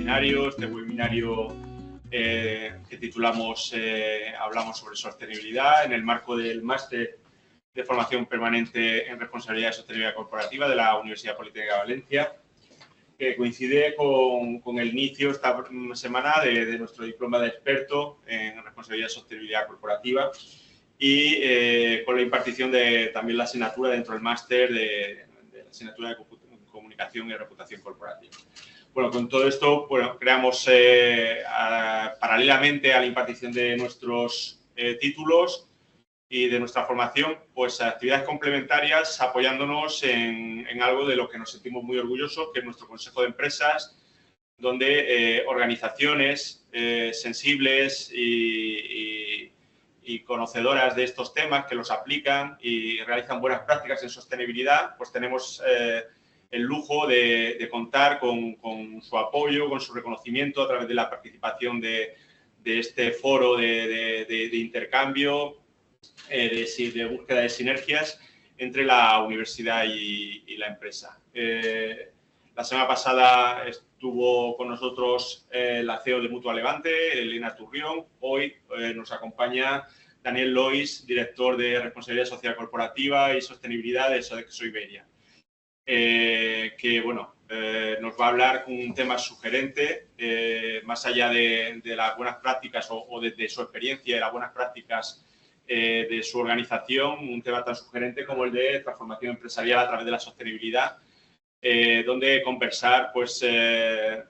webinario, que titulamos Hablamos sobre sostenibilidad en el marco del máster de formación permanente en responsabilidad y sostenibilidad corporativa de la Universidad Politécnica de Valencia, que coincide con el inicio esta semana de nuestro diploma de experto en responsabilidad y sostenibilidad corporativa y con la impartición de también la asignatura dentro del máster de la asignatura de comunicación y reputación corporativa. Bueno, con todo esto, bueno, creamos paralelamente a la impartición de nuestros títulos y de nuestra formación, pues actividades complementarias apoyándonos en algo de lo que nos sentimos muy orgullosos, que es nuestro Consejo de Empresas, donde organizaciones sensibles y conocedoras de estos temas que los aplican y realizan buenas prácticas en sostenibilidad, pues tenemos el lujo de contar con su apoyo, con su reconocimiento a través de la participación de este foro de intercambio, de búsqueda de sinergias entre la universidad y la empresa. La semana pasada estuvo con nosotros la CEO de Mutua Levante, Elena Turrión. Hoy nos acompaña Daniel Lois, director de Responsabilidad Social Corporativa y Sostenibilidad de Sodexo Iberia, que bueno, nos va a hablar un tema sugerente, más allá de las buenas prácticas o de su experiencia y las buenas prácticas de su organización, un tema tan sugerente como el de transformación empresarial a través de la sostenibilidad, donde conversar pues,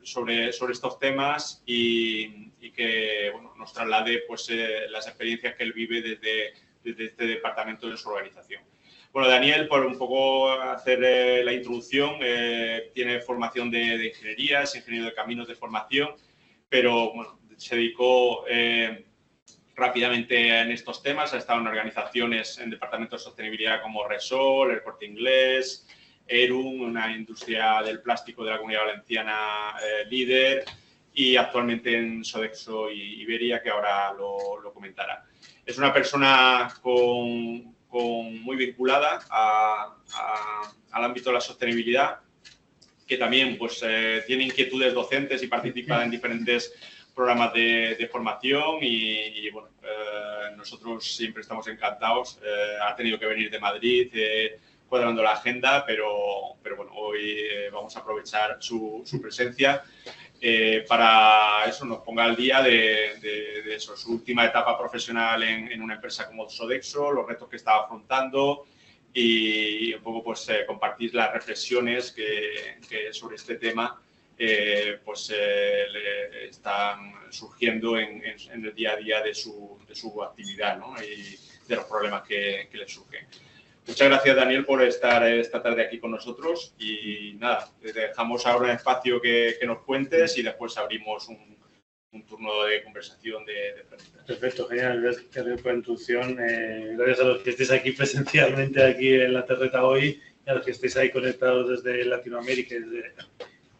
sobre estos temas y que bueno, nos traslade pues, las experiencias que él vive desde este departamento de su organización. Bueno, Daniel, por un poco hacer la introducción, tiene formación de ingeniería, es ingeniero de caminos de formación, pero bueno, se dedicó rápidamente en estos temas, ha estado en organizaciones en departamentos de sostenibilidad como Resol, El Corte Inglés, ERUM, una industria del plástico de la Comunidad Valenciana líder, y actualmente en Sodexo y Iberia, que ahora lo comentará. Es una persona muy vinculada al ámbito de la sostenibilidad, que también pues, tiene inquietudes docentes y participa en diferentes programas de formación y bueno, nosotros siempre estamos encantados. Ha tenido que venir de Madrid cuadrando la agenda, pero bueno, hoy vamos a aprovechar su presencia para eso, nos ponga al día de eso, su última etapa profesional en una empresa como Sodexo, los retos que está afrontando y un poco pues compartir las reflexiones que sobre este tema le están surgiendo en el día a día de su actividad, ¿no? Y de los problemas que le surgen. Muchas gracias, Daniel, por estar esta tarde aquí con nosotros y nada, te dejamos ahora un espacio que nos cuentes y después abrimos un turno de conversación de preguntas. Perfecto, genial. Gracias por la introducción. Gracias a los que estéis aquí presencialmente aquí en la terreta hoy y a los que estéis ahí conectados desde Latinoamérica y desde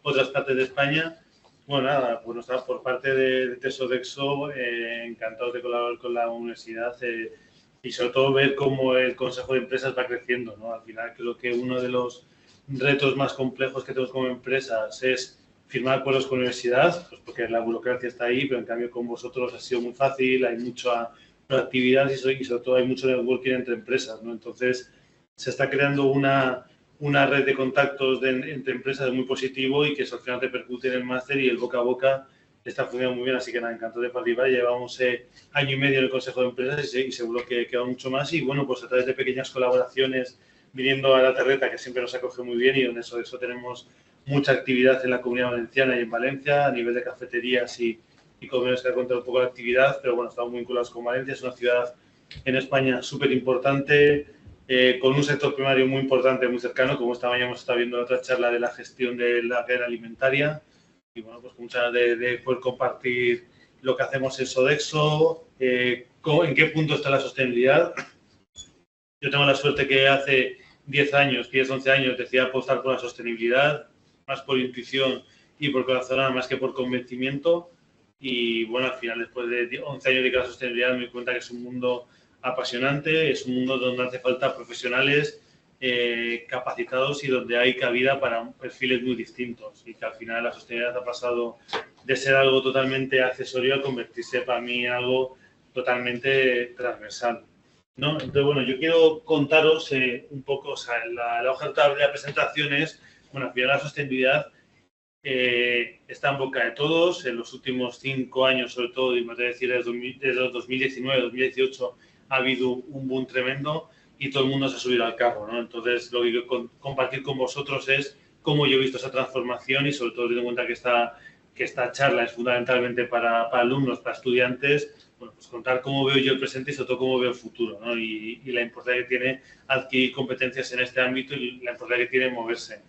otras partes de España. Bueno, nada, pues por parte de Sodexo, encantados de colaborar con la universidad y sobre todo ver cómo el Consejo de Empresas va creciendo, ¿no? Al final creo que uno de los retos más complejos que tenemos como empresas es firmar acuerdos con la universidad, pues porque la burocracia está ahí, pero en cambio con vosotros ha sido muy fácil, hay mucha proactividad y sobre todo hay mucho networking entre empresas, ¿no? Entonces se está creando una red de contactos entre empresas muy positivo y que eso al final repercute en el máster y el boca a boca está funcionando muy bien, así que nada, encantado de participar. Llevamos año y medio en el Consejo de Empresas y seguro que queda mucho más y bueno, pues a través de pequeñas colaboraciones viniendo a la terreta, que siempre nos acoge muy bien y donde eso tenemos mucha actividad en la Comunidad Valenciana y en Valencia a nivel de cafeterías y comercios, que ha contado un poco la actividad, pero bueno, estamos muy vinculados con Valencia, es una ciudad en España súper importante, con un sector primario muy importante, muy cercano, como esta mañana hemos estado viendo en otra charla de la gestión de la cadena alimentaria. Y bueno, pues con muchas ganas de poder compartir lo que hacemos en Sodexo, en qué punto está la sostenibilidad. Yo tengo la suerte que hace 10 años, 11 años, decidí apostar por la sostenibilidad, más por intuición y por corazón, más que por convencimiento. Y bueno, al final, después de 11 años de la sostenibilidad, me doy cuenta que es un mundo apasionante, es un mundo donde hace falta profesionales capacitados y donde hay cabida para perfiles muy distintos, y que al final la sostenibilidad ha pasado de ser algo totalmente accesorio a convertirse para mí en algo totalmente transversal, ¿no? Entonces, bueno, yo quiero contaros un poco, o sea, la hoja de la presentación es, bueno, al final la sostenibilidad está en boca de todos. En los últimos 5 años, sobre todo, y me voy a decir desde 2019, 2018, ha habido un boom tremendo y todo el mundo se ha subido al carro, ¿no? Entonces, lo que quiero compartir con vosotros es cómo yo he visto esa transformación y, sobre todo, teniendo en cuenta que esta charla es fundamentalmente para alumnos, para estudiantes, bueno, pues contar cómo veo yo el presente y, sobre todo, cómo veo el futuro, ¿no? Y la importancia que tiene adquirir competencias en este ámbito y la importancia que tiene moverse.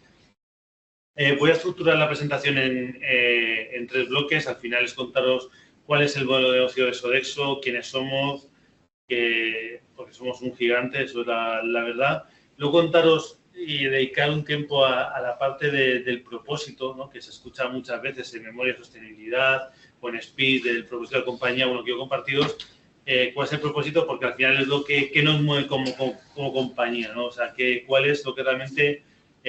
Voy a estructurar la presentación en 3 bloques. Al final es contaros cuál es el modelo de negocio de Sodexo, quiénes somos, porque somos un gigante, eso es la verdad. Luego contaros y dedicar un tiempo a la parte del propósito, ¿no? Que se escucha muchas veces en Memoria de Sostenibilidad o en Speed, del propósito de la compañía. Bueno, quiero compartiros cuál es el propósito, porque al final es lo que nos mueve como compañía, ¿no? O sea, cuál es lo que realmente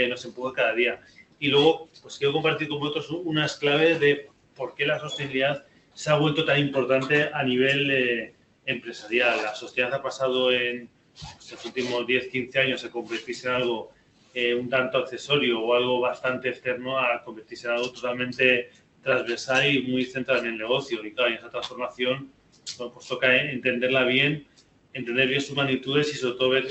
nos empuja cada día. Y luego, pues quiero compartir con vosotros unas claves de por qué la sostenibilidad se ha vuelto tan importante a nivel empresarial. La sostenibilidad ha pasado en los últimos 10-15 años a convertirse en algo un tanto accesorio o algo bastante externo a convertirse en algo totalmente transversal y muy centrado en el negocio. Y claro, en esa transformación, bueno, pues toca entenderla bien, entender bien sus magnitudes y, sobre todo, ver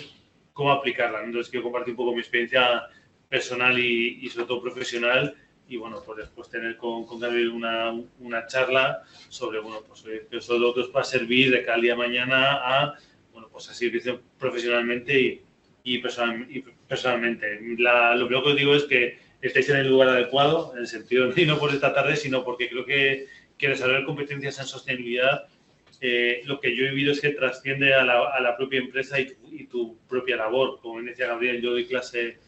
cómo aplicarla. Entonces, quiero compartir un poco mi experiencia personal y sobre todo profesional, y bueno, pues después tener con Gabriel una charla sobre, bueno, pues que eso lo que os va a servir de cada día de mañana a, bueno, pues a servir profesionalmente y personalmente. Lo primero que os digo es que estéis en el lugar adecuado, en el sentido, y no por esta tarde, sino porque creo que desarrollar competencias en sostenibilidad, lo que yo he vivido es que trasciende a la propia empresa y tu propia labor. Como decía Gabriel, yo doy clase.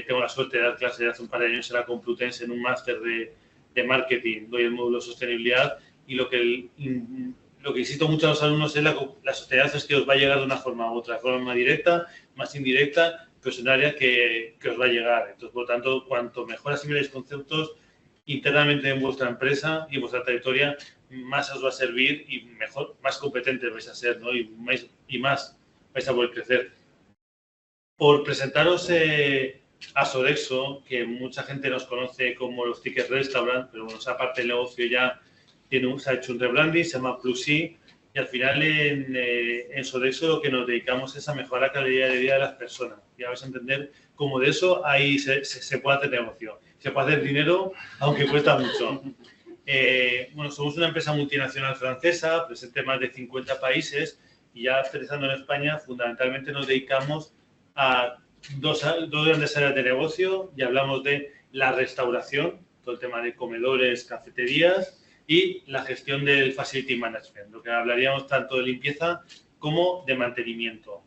Tengo la suerte de dar clase hace un par de años en la Complutense en un máster de marketing, doy el módulo de sostenibilidad, y lo que insisto mucho a los alumnos es la sostenibilidad es que os va a llegar de una forma u otra, de forma más directa, más indirecta, pero es un área que os va a llegar. Entonces, por lo tanto, cuanto mejor asimiléis conceptos internamente en vuestra empresa y vuestra trayectoria, más os va a servir y mejor, más competentes vais a ser, ¿no? Y más vais a poder crecer. Por presentaros a Sodexo, que mucha gente nos conoce como los Ticket Restaurant, pero bueno, esa parte del negocio ya se ha hecho un rebranding, se llama Plusí, y al final en Sodexo lo que nos dedicamos es a mejorar la calidad de vida de las personas. Ya vais a entender cómo de eso ahí se puede hacer negocio, se puede hacer dinero, aunque cuesta mucho. Bueno, somos una empresa multinacional francesa, presente en más de 50 países, y ya aterrizando en España, fundamentalmente nos dedicamos a dos grandes áreas de negocio. Ya hablamos de la restauración, todo el tema de comedores, cafeterías, y la gestión del facility management, lo que hablaríamos tanto de limpieza como de mantenimiento.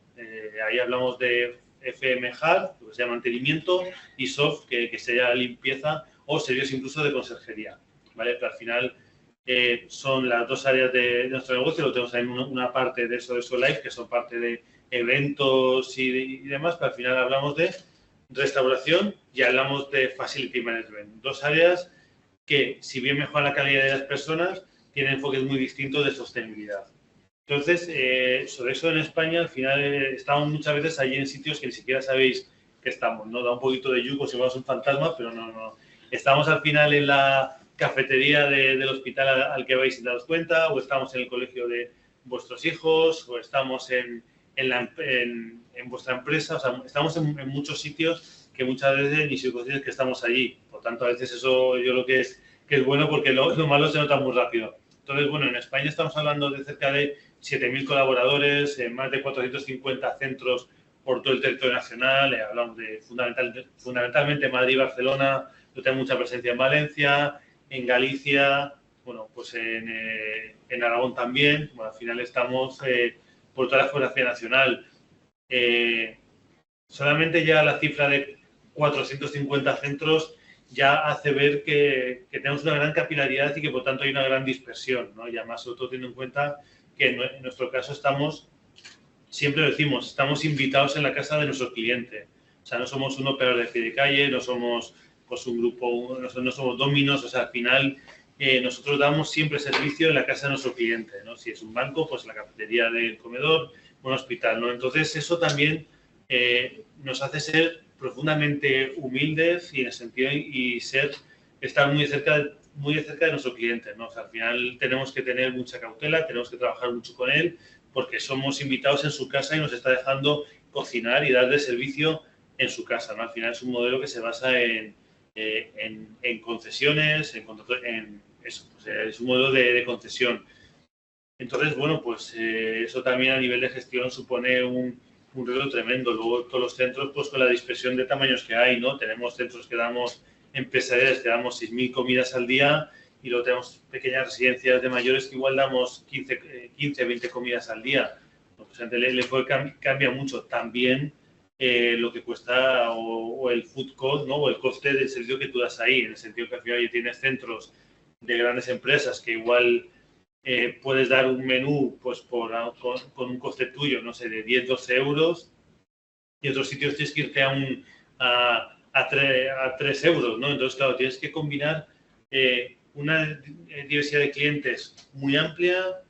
Ahí hablamos de FM Hard, que sería mantenimiento, y Soft, que sería limpieza o servicios incluso de conserjería, ¿vale? Pero al final son las dos áreas de nuestro negocio. Lo tenemos en una parte de Sodexo Live, que son parte de eventos y demás, pero al final hablamos de restauración y hablamos de facility management. Dos áreas que, si bien mejoran la calidad de las personas, tienen enfoques muy distintos de sostenibilidad. Entonces, Sodexo en España, al final estamos muchas veces allí en sitios que ni siquiera sabéis que estamos, ¿no? Da un poquito de yugo si vamos un fantasma, pero no. Estamos al final en la cafetería del hospital al que vais sin daros cuenta, o estamos en el colegio de vuestros hijos, o estamos en vuestra empresa. O sea, estamos en muchos sitios que muchas veces ni se considera que estamos allí. Por tanto, a veces eso yo lo que es bueno, porque lo malo se nota muy rápido. Entonces, bueno, en España estamos hablando de cerca de 7.000 colaboradores, más de 450 centros por todo el territorio nacional. Hablamos de fundamentalmente Madrid y Barcelona. Yo tengo mucha presencia en Valencia, en Galicia, bueno, pues en Aragón también. Bueno, al final estamos por toda la geografía nacional. Solamente ya la cifra de 450 centros ya hace ver que tenemos una gran capilaridad y que, por tanto, hay una gran dispersión, ¿no? Y además, sobre todo teniendo en cuenta que en nuestro caso siempre lo decimos, estamos invitados en la casa de nuestro cliente. O sea, no somos un operador de pie de calle, no somos pues un grupo, no somos dominos, o sea, al final nosotros damos siempre servicio en la casa de nuestro cliente, ¿no? Si es un banco, pues la cafetería del comedor, un hospital, ¿no? Entonces, eso también nos hace ser profundamente humildes y en el sentido y estar muy cerca de nuestro cliente, ¿no? O sea, al final tenemos que tener mucha cautela, tenemos que trabajar mucho con él, porque somos invitados en su casa y nos está dejando cocinar y darle servicio en su casa, ¿no? Al final es un modelo que se basa en concesiones, en eso, pues, es un modelo de concesión. Entonces, bueno, pues eso también a nivel de gestión supone un reto tremendo. Luego todos los centros, pues con la dispersión de tamaños que hay, ¿no? Tenemos centros que damos empresariales, que damos 6.000 comidas al día y luego tenemos pequeñas residencias de mayores que igual damos 15 20 comidas al día. Pues, cambia mucho. También lo que cuesta o el food cost, ¿no? O el coste del servicio que tú das ahí, en el sentido que al final ya tienes centros de grandes empresas que igual puedes dar un menú pues con un coste tuyo, no sé, de 10, 12 euros y otros sitios tienes que irte a 3 euros, ¿no? Entonces, claro, tienes que combinar una diversidad de clientes muy amplia,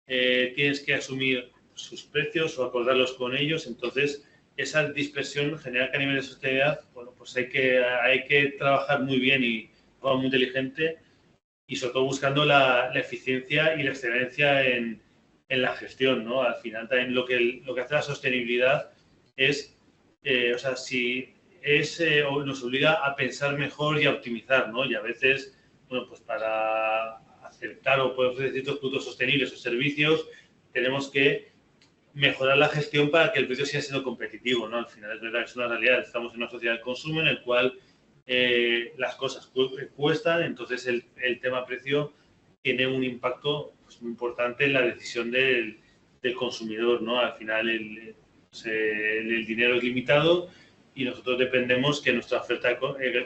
tienes que asumir sus precios o acordarlos con ellos, entonces esa dispersión genera que a nivel de sostenibilidad, bueno, pues hay que trabajar muy bien y de forma muy inteligente y sobre todo buscando la eficiencia y la excelencia en la gestión, ¿no? Al final también lo que hace la sostenibilidad es, o sea, si nos obliga a pensar mejor y a optimizar, ¿no? Y a veces, bueno, pues para aceptar o poder ofrecer ciertos productos sostenibles o servicios, tenemos que mejorar la gestión para que el precio siga siendo competitivo, ¿no? Al final es verdad, es una realidad. Estamos en una sociedad de consumo en el cual las cosas cuestan, entonces el tema precio tiene un impacto pues, muy importante en la decisión del consumidor, ¿no? Al final el dinero es limitado y nosotros dependemos que nuestra oferta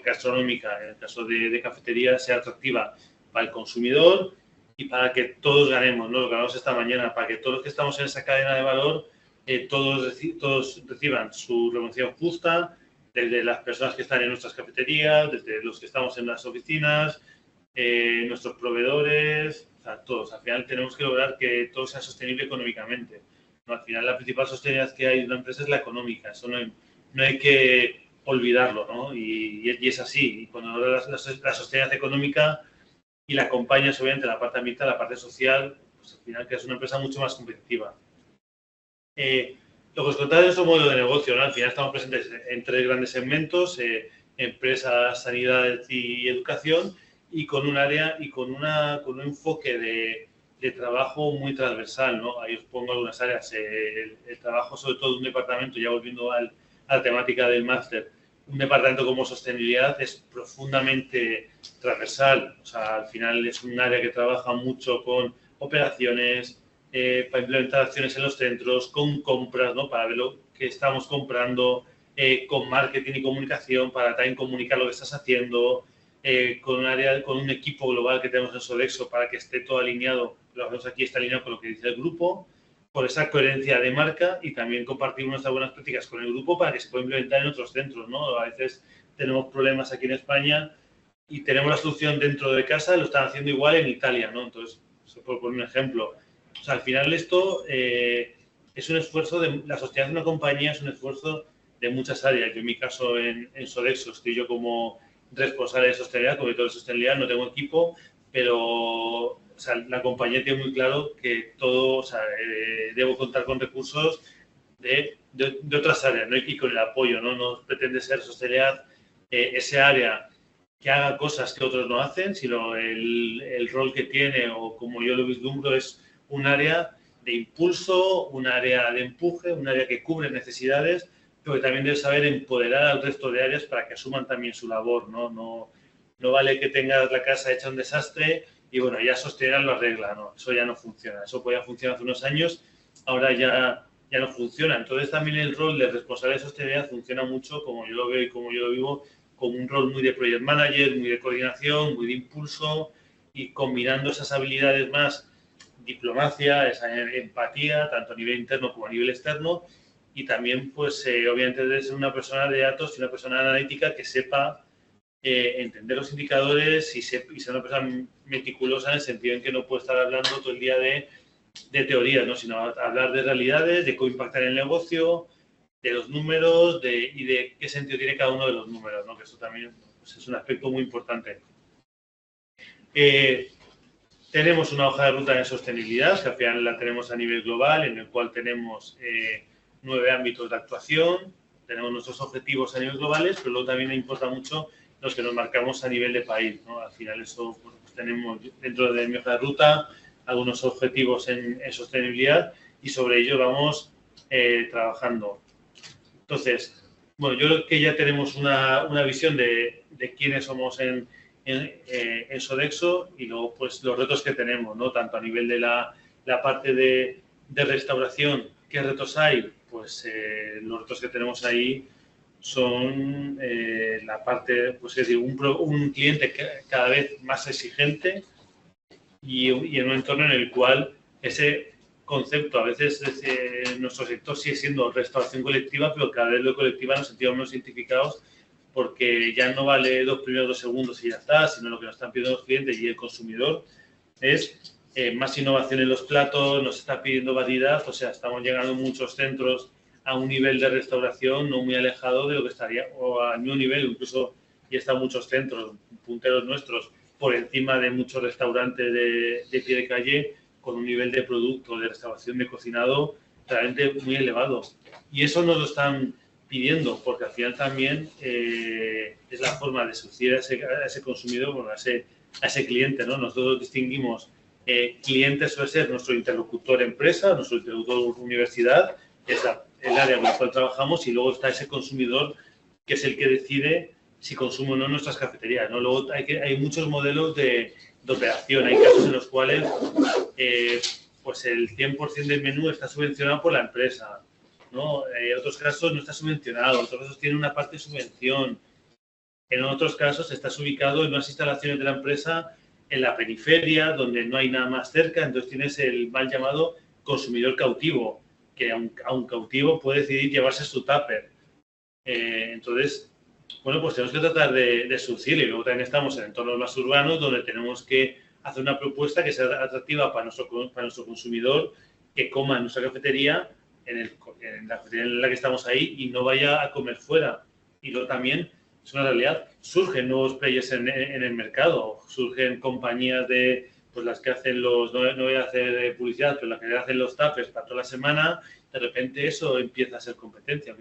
gastronómica, en el caso de cafetería, sea atractiva para el consumidor y para que todos ganemos, ¿no? Lo que hablamos esta mañana, para que todos los que estamos en esa cadena de valor, todos reciban su remuneración justa, desde las personas que están en nuestras cafeterías, desde los que estamos en las oficinas, nuestros proveedores, o sea, todos. Al final tenemos que lograr que todo sea sostenible económicamente, ¿no? Al final la principal sostenibilidad que hay de una empresa es la económica, eso no hay que olvidarlo, ¿no? Y es así. Y cuando la sostenibilidad económica y la acompañas obviamente la parte ambiental, la parte social, pues al final que es una empresa mucho más competitiva. Lo que os contaba de nuestro modelo de negocio, ¿no? Al final estamos presentes en 3 grandes segmentos, empresas, sanidad y educación, y con un área y con un enfoque de trabajo muy transversal, ¿no? Ahí os pongo algunas áreas. El trabajo sobre todo de un departamento, ya volviendo a la temática del máster, un departamento como sostenibilidad es profundamente transversal. O sea, al final es un área que trabaja mucho con operaciones, para implementar acciones en los centros, con compras, ¿no? Para ver lo que estamos comprando, con marketing y comunicación, para también comunicar lo que estás haciendo, con un equipo global que tenemos en Sodexo para que esté todo alineado, lo que hacemos aquí está alineado con lo que dice el grupo, por esa coherencia de marca y también compartir nuestras buenas prácticas con el grupo para que se pueda implementar en otros centros, ¿no? A veces tenemos problemas aquí en España y tenemos la solución dentro de casa, lo están haciendo igual en Italia, ¿no? Entonces, por poner un ejemplo. O sea, al final esto es un esfuerzo la sostenibilidad de una compañía es un esfuerzo de muchas áreas. Yo en mi caso en Sodexo estoy yo como responsable de sostenibilidad, como director de sostenibilidad, no tengo equipo, pero o sea, la compañía tiene muy claro que todo, o sea, debo contar con recursos de otras áreas, ¿no? Y con el apoyo, ¿no? No pretende ser sostenibilidad ese área que haga cosas que otros no hacen, sino el rol que tiene o como yo lo vislumbro es un área de impulso, un área de empuje, un área que cubre necesidades, pero que también debe saber empoderar al resto de áreas para que asuman también su labor, ¿no? No vale que tengas la casa hecha un desastre y, bueno, ya sostener lo arregla, ¿no? Eso ya no funciona. Eso podía funcionar hace unos años, ahora ya no funciona. Entonces, también el rol de responsable de sostenibilidad funciona mucho, como yo lo veo y como yo lo vivo, como un rol muy de project manager, muy de coordinación, muy de impulso y combinando esas habilidades más diplomacia, esa empatía, tanto a nivel interno como a nivel externo, y también, pues, obviamente, debe ser una persona de datos y una persona analítica que sepa entender los indicadores y ser una persona meticulosa en el sentido en que no puede estar hablando todo el día de teorías, ¿no? Sino hablar de realidades, de cómo impactar el negocio, de los números y de qué sentido tiene cada uno de los números, ¿no? Que eso también, pues, es un aspecto muy importante. Tenemos una hoja de ruta de sostenibilidad, que al final la tenemos a nivel global, en el cual tenemos 9 ámbitos de actuación, tenemos nuestros objetivos a nivel globales, pero luego también importa mucho los que nos marcamos a nivel de país, ¿no? Al final eso, pues, tenemos dentro de mi hoja de ruta algunos objetivos en sostenibilidad y sobre ello vamos trabajando. Entonces, bueno, yo creo que ya tenemos una visión de quiénes somos en Sodexo y luego, pues, los retos que tenemos, ¿no? Tanto a nivel de la parte de restauración, ¿qué retos hay? Pues los retos que tenemos ahí son la parte, pues, es decir, un cliente cada vez más exigente y en un entorno en el cual ese concepto, a veces nuestro sector sigue siendo restauración colectiva, pero cada vez lo colectiva nos sentimos menos identificados porque ya no vale 2 primeros 2 segundos y ya está, sino lo que nos están pidiendo los clientes y el consumidor es más innovación en los platos, nos está pidiendo variedad, o sea, estamos llegando en muchos centros a un nivel de restauración no muy alejado de lo que estaría, o a un nivel, incluso ya están muchos centros, punteros nuestros, por encima de muchos restaurantes de pie de calle, con un nivel de producto, de restauración, de cocinado, realmente muy elevado. Y eso nos lo están pidiendo, porque al final también es la forma de seducir a ese consumidor, bueno, a ese cliente, ¿no? Nosotros distinguimos cliente suele ser nuestro interlocutor empresa, nuestro interlocutor universidad, es el área con la cual trabajamos, y luego está ese consumidor que es el que decide si consume o no nuestras cafeterías, ¿no? Luego hay muchos modelos de operación, hay casos en los cuales pues el 100% del menú está subvencionado por la empresa, ¿no? En otros casos no está subvencionado, en otros casos tiene una parte de subvención, en otros casos estás ubicado en unas instalaciones de la empresa en la periferia, donde no hay nada más cerca, entonces tienes el mal llamado consumidor cautivo, que a un cautivo puede decidir llevarse su tupper. Entonces, bueno, pues tenemos que tratar de seducirle. Y luego también estamos en entornos más urbanos, donde tenemos que hacer una propuesta que sea atractiva para nuestro consumidor, que coma en nuestra cafetería, en la cafetería en la que estamos ahí, y no vaya a comer fuera. Y luego también es una realidad, surgen nuevos players en el mercado, surgen compañías de, pues, las que hacen no voy a hacer publicidad, pero las que hacen los tuppers para toda la semana, de repente eso empieza a ser competencia,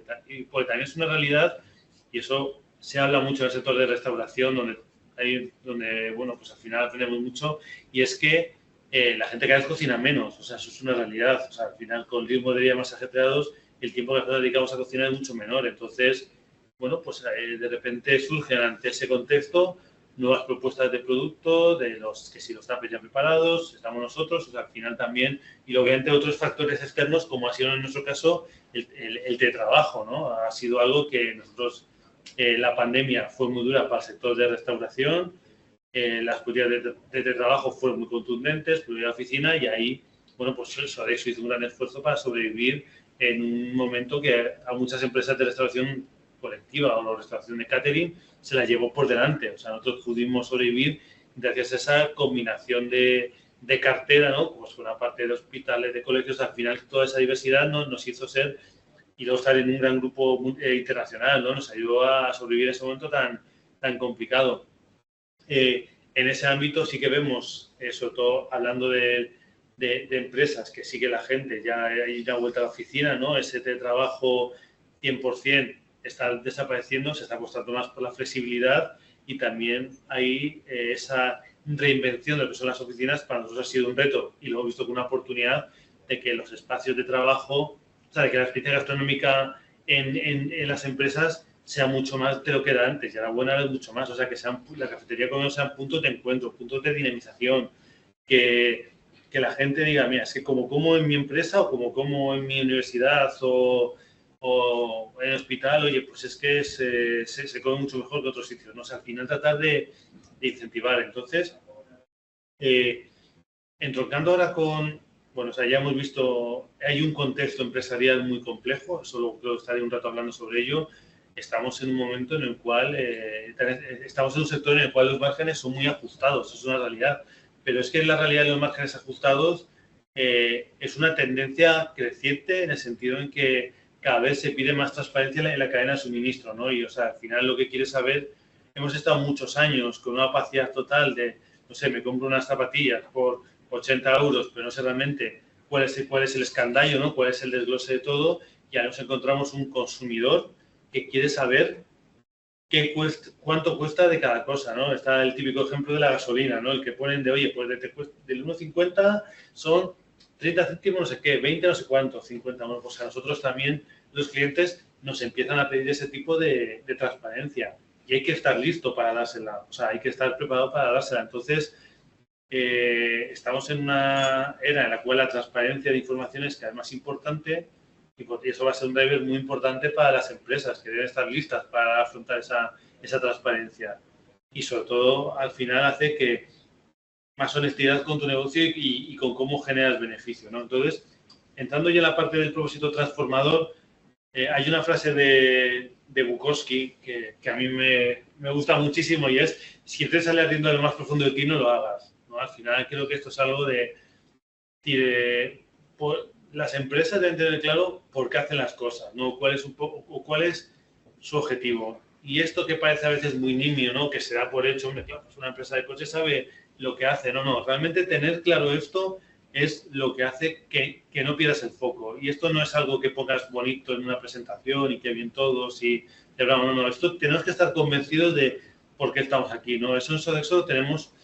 porque también es una realidad, y eso se habla mucho en el sector de restauración, donde bueno, pues al final aprendemos mucho, y es que la gente cada vez cocina menos, o sea, eso es una realidad, o sea, al final con ritmos de día más ajetreados, el tiempo que nosotros dedicamos a cocinar es mucho menor, entonces, bueno, pues de repente surgen ante ese contexto nuevas propuestas de producto, que si los tuppers ya preparados, estamos nosotros, o sea, al final también, y obviamente otros factores externos, como ha sido en nuestro caso el teletrabajo, ¿no? Ha sido algo que nosotros, la pandemia fue muy dura para el sector de restauración, las políticas de teletrabajo fueron muy contundentes, prioridad de oficina, y ahí, bueno, pues Sodexo hizo un gran esfuerzo para sobrevivir en un momento que a muchas empresas de restauración colectiva o la restauración de catering se la llevó por delante. O sea, nosotros pudimos sobrevivir gracias a esa combinación de cartera, ¿no? Pues con una parte de hospitales, de colegios, al final toda esa diversidad nos hizo ser y luego estar en un gran grupo internacional, ¿no? Nos ayudó a sobrevivir en ese momento tan complicado. En ese ámbito sí que vemos, sobre todo hablando de empresas, que sí que la gente ya hay una vuelta a la oficina, ¿no? Ese teletrabajo 100% está desapareciendo, se está apostando más por la flexibilidad, y también hay esa reinvención de lo que son las oficinas. Para nosotros ha sido un reto y lo hemos visto como una oportunidad de que los espacios de trabajo, o sea, de que la experiencia gastronómica en las empresas sea mucho más de lo que era antes, y ahora buena es mucho más, o sea, que la cafetería como sean puntos de encuentro, puntos de dinamización, que la gente diga, mira, es que como en mi empresa o como en mi universidad o en el hospital, oye, pues es que se come mucho mejor que otros sitios, ¿no? O sea, al final tratar de incentivar. Entonces, entroncando ahora con bueno, o sea, ya hemos visto, hay un contexto empresarial muy complejo, solo creo que estaré un rato hablando sobre ello. Estamos en un momento en el cual, estamos en un sector en el cual los márgenes son muy ajustados, eso es una realidad. Pero es que la realidad de los márgenes ajustados es una tendencia creciente en el sentido en que cada vez se pide más transparencia en la cadena de suministro, ¿no? Y, o sea, al final lo que quieres saber, hemos estado muchos años con una opacidad total de, no sé, me compro unas zapatillas por 80 euros, pero no sé realmente cuál es el escandallo, ¿no? Cuál es el desglose de todo, y ahora nos encontramos un consumidor que quiere saber cuánto cuesta de cada cosa, ¿no? Está el típico ejemplo de la gasolina, ¿no? El que ponen de, oye, pues del 1,50 son 30 céntimos, no sé qué, 20 no sé cuánto, 50, bueno, pues a nosotros también los clientes nos empiezan a pedir ese tipo de transparencia y hay que estar listo para dársela, o sea, hay que estar preparado para dársela. Entonces, estamos en una era en la cual la transparencia de información es cada vez más importante y eso va a ser un driver muy importante para las empresas que deben estar listas para afrontar esa transparencia. Y sobre todo, al final hace que más honestidad con tu negocio y con cómo generas beneficio, ¿no? Entonces, entrando ya en la parte del propósito transformador, hay una frase de Bukowski que a mí me gusta muchísimo y es: si te sale ardiendo a lo más profundo de ti, no lo hagas, ¿no? Al final creo que esto es algo las empresas deben tener claro por qué hacen las cosas, ¿no? Cuál es su objetivo. Y esto que parece a veces muy nimio, ¿no? Que se da por hecho, hombre, claro, pues una empresa de coches sabe lo que hace. No, realmente tener claro esto es lo que hace que no pierdas el foco. Y esto no es algo que pongas bonito en una presentación y que bien todos y no. Esto tenemos que estar convencidos de por qué estamos aquí, ¿no? Eso lo tenemos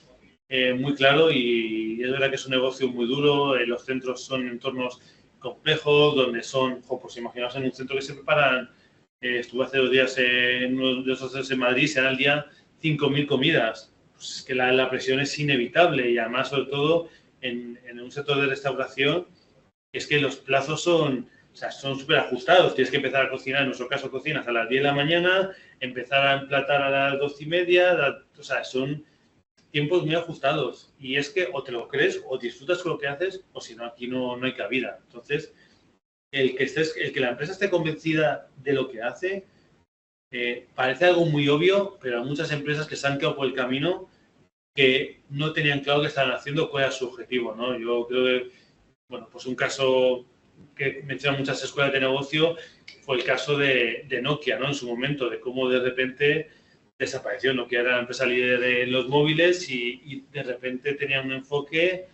muy claro y es verdad que es un negocio muy duro. Los centros son entornos complejos donde son, pues imaginaos en un centro que se preparan, estuve hace 2 días en uno de esos centros en Madrid, se dan al día 5.000 comidas. Pues es que la presión es inevitable y además, sobre todo, en un sector de restauración, es que los plazos son súper ajustados. Tienes que empezar a cocinar, en nuestro caso cocinas a las 10 de la mañana, empezar a emplatar a las 12:30, o sea, son tiempos muy ajustados. Y es que o te lo crees o disfrutas con lo que haces o si no, aquí no hay cabida. Entonces, el que la empresa esté convencida de lo que hace parece algo muy obvio, pero hay muchas empresas que se han quedado por el camino que no tenían claro qué estaban haciendo, cuál era su objetivo, ¿no? Yo creo que, bueno, pues un caso que mencionan muchas escuelas de negocio fue el caso de Nokia, ¿no? En su momento, de cómo de repente desapareció. Nokia era la empresa líder en los móviles y de repente tenía un enfoque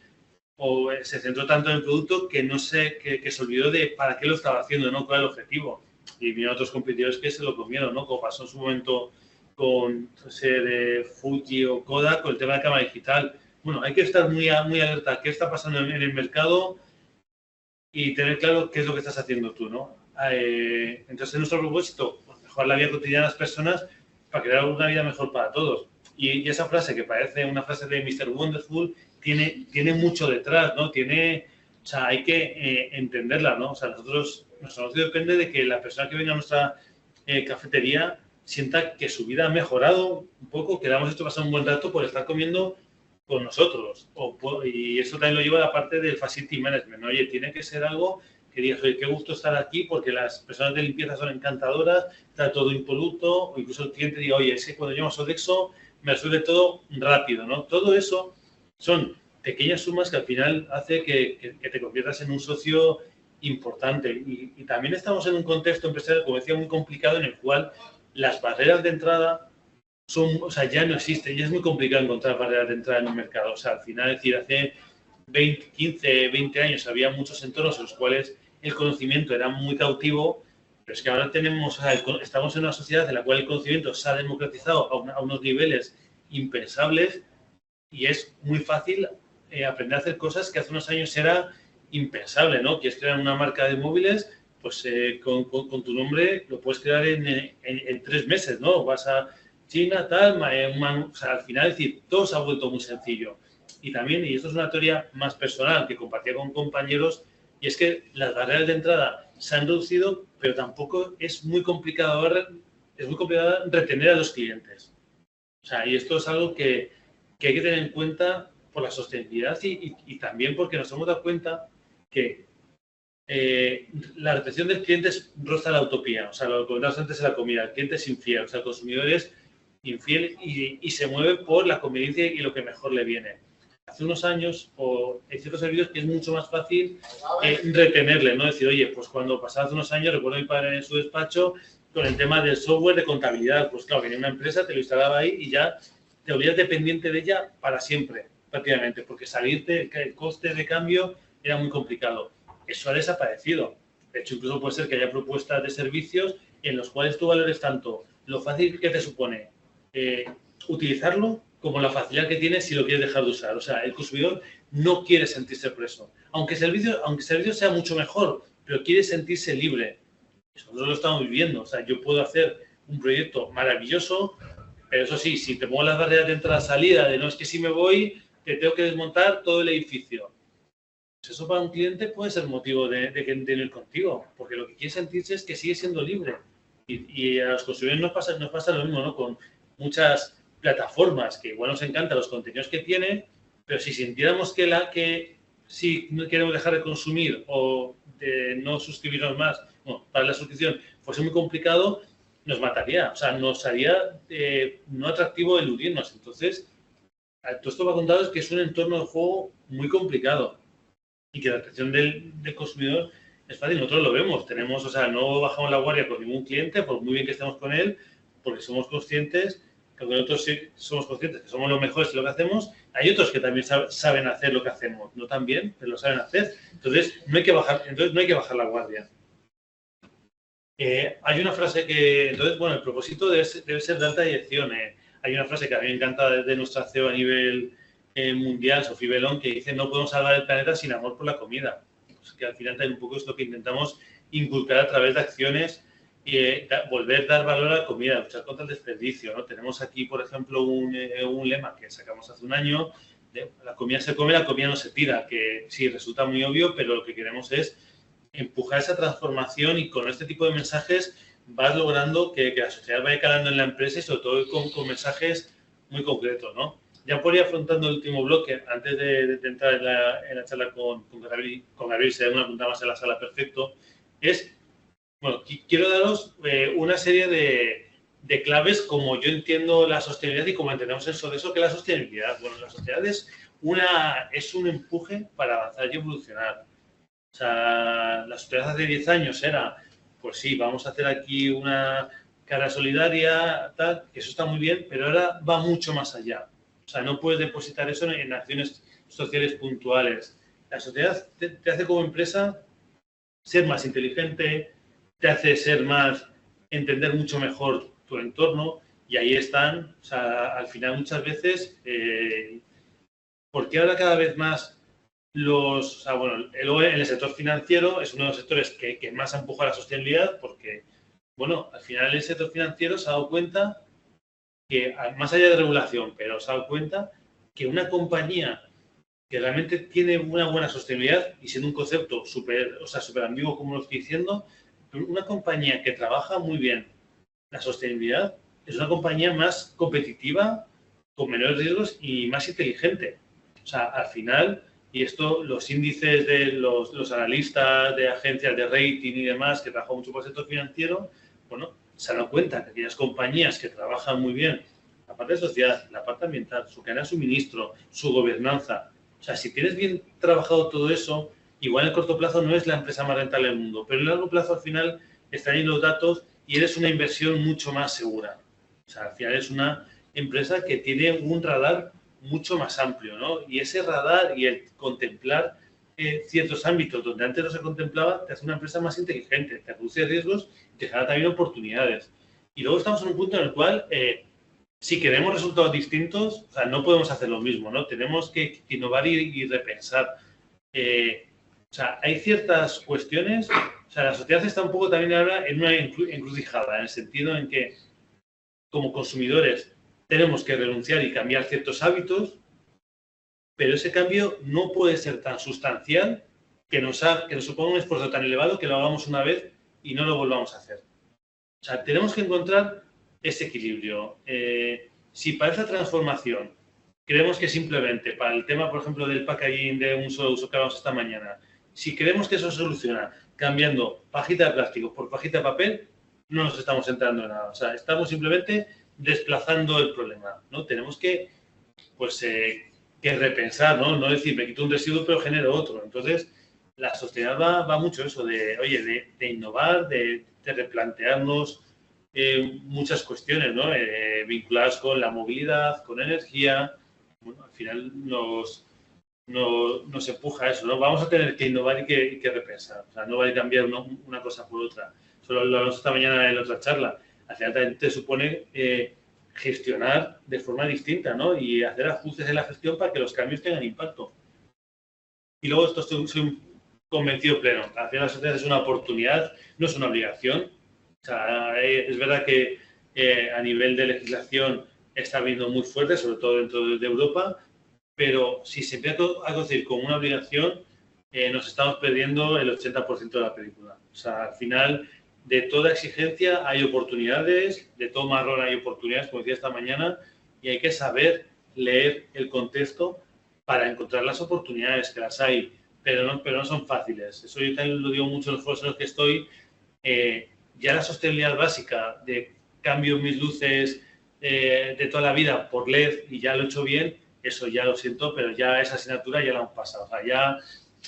o se centró tanto en el producto que no sé, que se olvidó de para qué lo estaba haciendo, ¿no? Cuál era el objetivo. Y vinieron otros competidores que se lo comieron, ¿no? Como pasó en su momento con, no sé, de Fuji o Kodak, con el tema de cámara digital. Bueno, hay que estar muy alerta a qué está pasando en el mercado y tener claro qué es lo que estás haciendo tú, ¿no? Entonces, nuestro propósito, pues, mejorar la vida cotidiana de las personas para crear una vida mejor para todos. Y esa frase, que parece una frase de Mr. Wonderful, tiene mucho detrás, ¿no? O sea, hay que entenderla, ¿no? O sea, nuestro negocio depende de que la persona que venga a nuestra cafetería sienta que su vida ha mejorado un poco, que le hemos hecho pasar un buen rato por estar comiendo con nosotros. Y eso también lo lleva a la parte del facility management, ¿no? Oye, tiene que ser algo que digas, oye, qué gusto estar aquí porque las personas de limpieza son encantadoras, está todo impoluto, o incluso el cliente diga, oye, es que cuando llamo a Sodexo me resuelve todo rápido, ¿no? Todo eso son pequeñas sumas que al final hace que te conviertas en un socio importante. Y también estamos en un contexto empresarial, como decía, muy complicado, en el cual las barreras de entrada ya no existen y es muy complicado encontrar barreras de entrada en un mercado. O sea, al final, es decir, hace 15, 20 años había muchos entornos en los cuales el conocimiento era muy cautivo, pero es que ahora estamos en una sociedad en la cual el conocimiento se ha democratizado a unos niveles impensables y es muy fácil aprender a hacer cosas que hace unos años era impensable, ¿no? Quieres crear una marca de móviles, pues con tu nombre lo puedes crear en 3 meses, ¿no? Vas a China, tal, o sea, al final, es decir, todo se ha vuelto muy sencillo. Y también, y esto es una teoría más personal que compartía con compañeros, y es que las barreras de entrada se han reducido, pero tampoco es muy complicado retener a los clientes. O sea, y esto es algo que hay que tener en cuenta por la sostenibilidad y también porque nos hemos dado cuenta que la retención del cliente roza la utopía. O sea, lo que comentábamos antes en la comida. El cliente es infiel, o sea, el consumidor es infiel y se mueve por la conveniencia y lo que mejor le viene. Hace unos años, hay ciertos servicios que es mucho más fácil retenerle, ¿no? Decir, oye, pues cuando pasaban unos años, recuerdo a mi padre en su despacho, con el tema del software de contabilidad, pues claro, venía una empresa, te lo instalaba ahí y ya te volvías dependiente de ella para siempre, prácticamente, porque salirte, el coste de cambio era muy complicado. Eso ha desaparecido. De hecho, incluso puede ser que haya propuestas de servicios en los cuales tú valores tanto lo fácil que te supone utilizarlo como la facilidad que tienes si lo quieres dejar de usar. O sea, el consumidor no quiere sentirse preso. Aunque el servicio sea mucho mejor, pero quiere sentirse libre. Nosotros lo estamos viviendo. O sea, yo puedo hacer un proyecto maravilloso, pero eso sí, si te pongo las barreras de entrada-salida, de no es que si me voy, te tengo que desmontar todo el edificio. Pues eso para un cliente puede ser motivo de no ir contigo, porque lo que quiere sentirse es que sigue siendo libre. Y a los consumidores nos pasa lo mismo, ¿no? Con muchas plataformas que igual nos encantan los contenidos que tienen, pero si sintiéramos que si no queremos dejar de consumir o de no suscribirnos más, bueno, para la suscripción fuese muy complicado, nos mataría, o sea, nos haría no atractivo eludirnos. Entonces, todo esto va contado es que es un entorno de juego muy complicado y que la atención del consumidor es fácil. Nosotros lo vemos, o sea, no bajamos la guardia con ningún cliente, por muy bien que estemos con él, porque somos conscientes que nosotros sí somos conscientes que somos los mejores en lo que hacemos. Hay otros que también saben hacer lo que hacemos, no tan bien, pero lo saben hacer. Entonces, no hay que bajar la guardia. Hay una frase que, entonces, bueno, el propósito debe ser de alta dirección. Hay una frase que a mí me encanta de nuestra CEO a nivel mundial, Sophie Bellon, que dice: no podemos salvar el planeta sin amor por la comida. Pues que al final también un poco es lo que intentamos inculcar a través de acciones y volver a dar valor a la comida, luchar contra el desperdicio, ¿no? Tenemos aquí, por ejemplo, un lema que sacamos hace un año: la comida se come, la comida no se tira, que sí, resulta muy obvio, pero lo que queremos es empujar esa transformación, y con este tipo de mensajes vas logrando que la sociedad vaya calando en la empresa, y sobre todo con mensajes muy concretos, ¿no? Ya por ir afrontando el último bloque, antes de entrar en la charla con Gabriel, si hay alguna pregunta más en la sala, perfecto, bueno, quiero daros una serie de claves como yo entiendo la sostenibilidad y como entendemos eso que es la sostenibilidad. Bueno, la sostenibilidad es un empuje para avanzar y evolucionar. O sea, la sostenibilidad hace 10 años era, pues sí, vamos a hacer aquí una cara solidaria, tal, que eso está muy bien, pero ahora va mucho más allá. O sea, no puedes depositar eso en acciones sociales puntuales. La sociedad te hace como empresa ser más inteligente, te hace entender mucho mejor tu entorno, y ahí están, o sea, al final muchas veces, porque ahora cada vez más o sea, bueno, en el sector financiero es uno de los sectores que más empuja la sostenibilidad, porque, bueno, al final el sector financiero se ha dado cuenta que, más allá de regulación, pero se ha dado cuenta que una compañía que realmente tiene una buena sostenibilidad, y siendo un concepto súper ambiguo como lo estoy diciendo, una compañía que trabaja muy bien la sostenibilidad es una compañía más competitiva, con menores riesgos y más inteligente. O sea, al final, y esto los índices de los analistas de agencias de rating y demás que trabajan mucho por el sector financiero, bueno, se han dado cuenta que aquellas compañías que trabajan muy bien la parte de sociedad, la parte ambiental, su cadena de suministro, su gobernanza, o sea, si tienes bien trabajado todo eso, igual en el corto plazo no es la empresa más rentable del mundo, pero en el largo plazo al final están ahí los datos y eres una inversión mucho más segura. O sea, al final es una empresa que tiene un radar mucho más amplio, ¿no? Y ese radar y el contemplar ciertos ámbitos donde antes no se contemplaba, te hace una empresa más inteligente, te reduce riesgos y te genera también oportunidades. Y luego estamos en un punto en el cual, si queremos resultados distintos, o sea, no podemos hacer lo mismo, ¿no? Tenemos que innovar y repensar. O sea, hay ciertas cuestiones, o sea, la sociedad está un poco también ahora en una encrucijada, en el sentido en que, como consumidores, tenemos que renunciar y cambiar ciertos hábitos, pero ese cambio no puede ser tan sustancial que nos suponga un esfuerzo tan elevado que lo hagamos una vez y no lo volvamos a hacer. O sea, tenemos que encontrar ese equilibrio. Si para esa transformación creemos que simplemente para el tema, por ejemplo, del packaging de un solo uso que hablamos esta mañana, Si creemos que eso se soluciona cambiando pajita de plástico por pajita de papel, no nos estamos centrando en nada. O sea, estamos simplemente desplazando el problema, ¿no? Tenemos que, pues, que repensar, ¿no? No decir, me quito un residuo pero genero otro. Entonces, la sostenibilidad va mucho eso de, oye, de innovar, de replantearnos muchas cuestiones, ¿no? Vinculadas con la movilidad, con energía. Bueno, al final nos empuja a eso, ¿no? Vamos a tener que innovar y que repensar. O sea, no va a cambiar una cosa por otra. Solo lo hablamos esta mañana en otra charla. Al final también te supone gestionar de forma distinta, ¿no? Y hacer ajustes en la gestión para que los cambios tengan impacto. Y luego esto soy un convencido pleno. Al final la sociedad es una oportunidad, no es una obligación. O sea, es verdad que a nivel de legislación está viendo muy fuerte, sobre todo dentro de Europa, pero si se empieza a conceber como una obligación, nos estamos perdiendo el 80% de la película. O sea, al final, de toda exigencia hay oportunidades, de todo marrón hay oportunidades, como decía esta mañana, y hay que saber leer el contexto para encontrar las oportunidades, que las hay, pero no son fáciles. Eso yo también lo digo mucho en los foros en los que estoy. Ya la sostenibilidad básica de cambio mis luces de toda la vida por LED y ya lo he hecho bien, eso ya lo siento, pero ya esa asignatura ya la hemos pasado. O sea, ya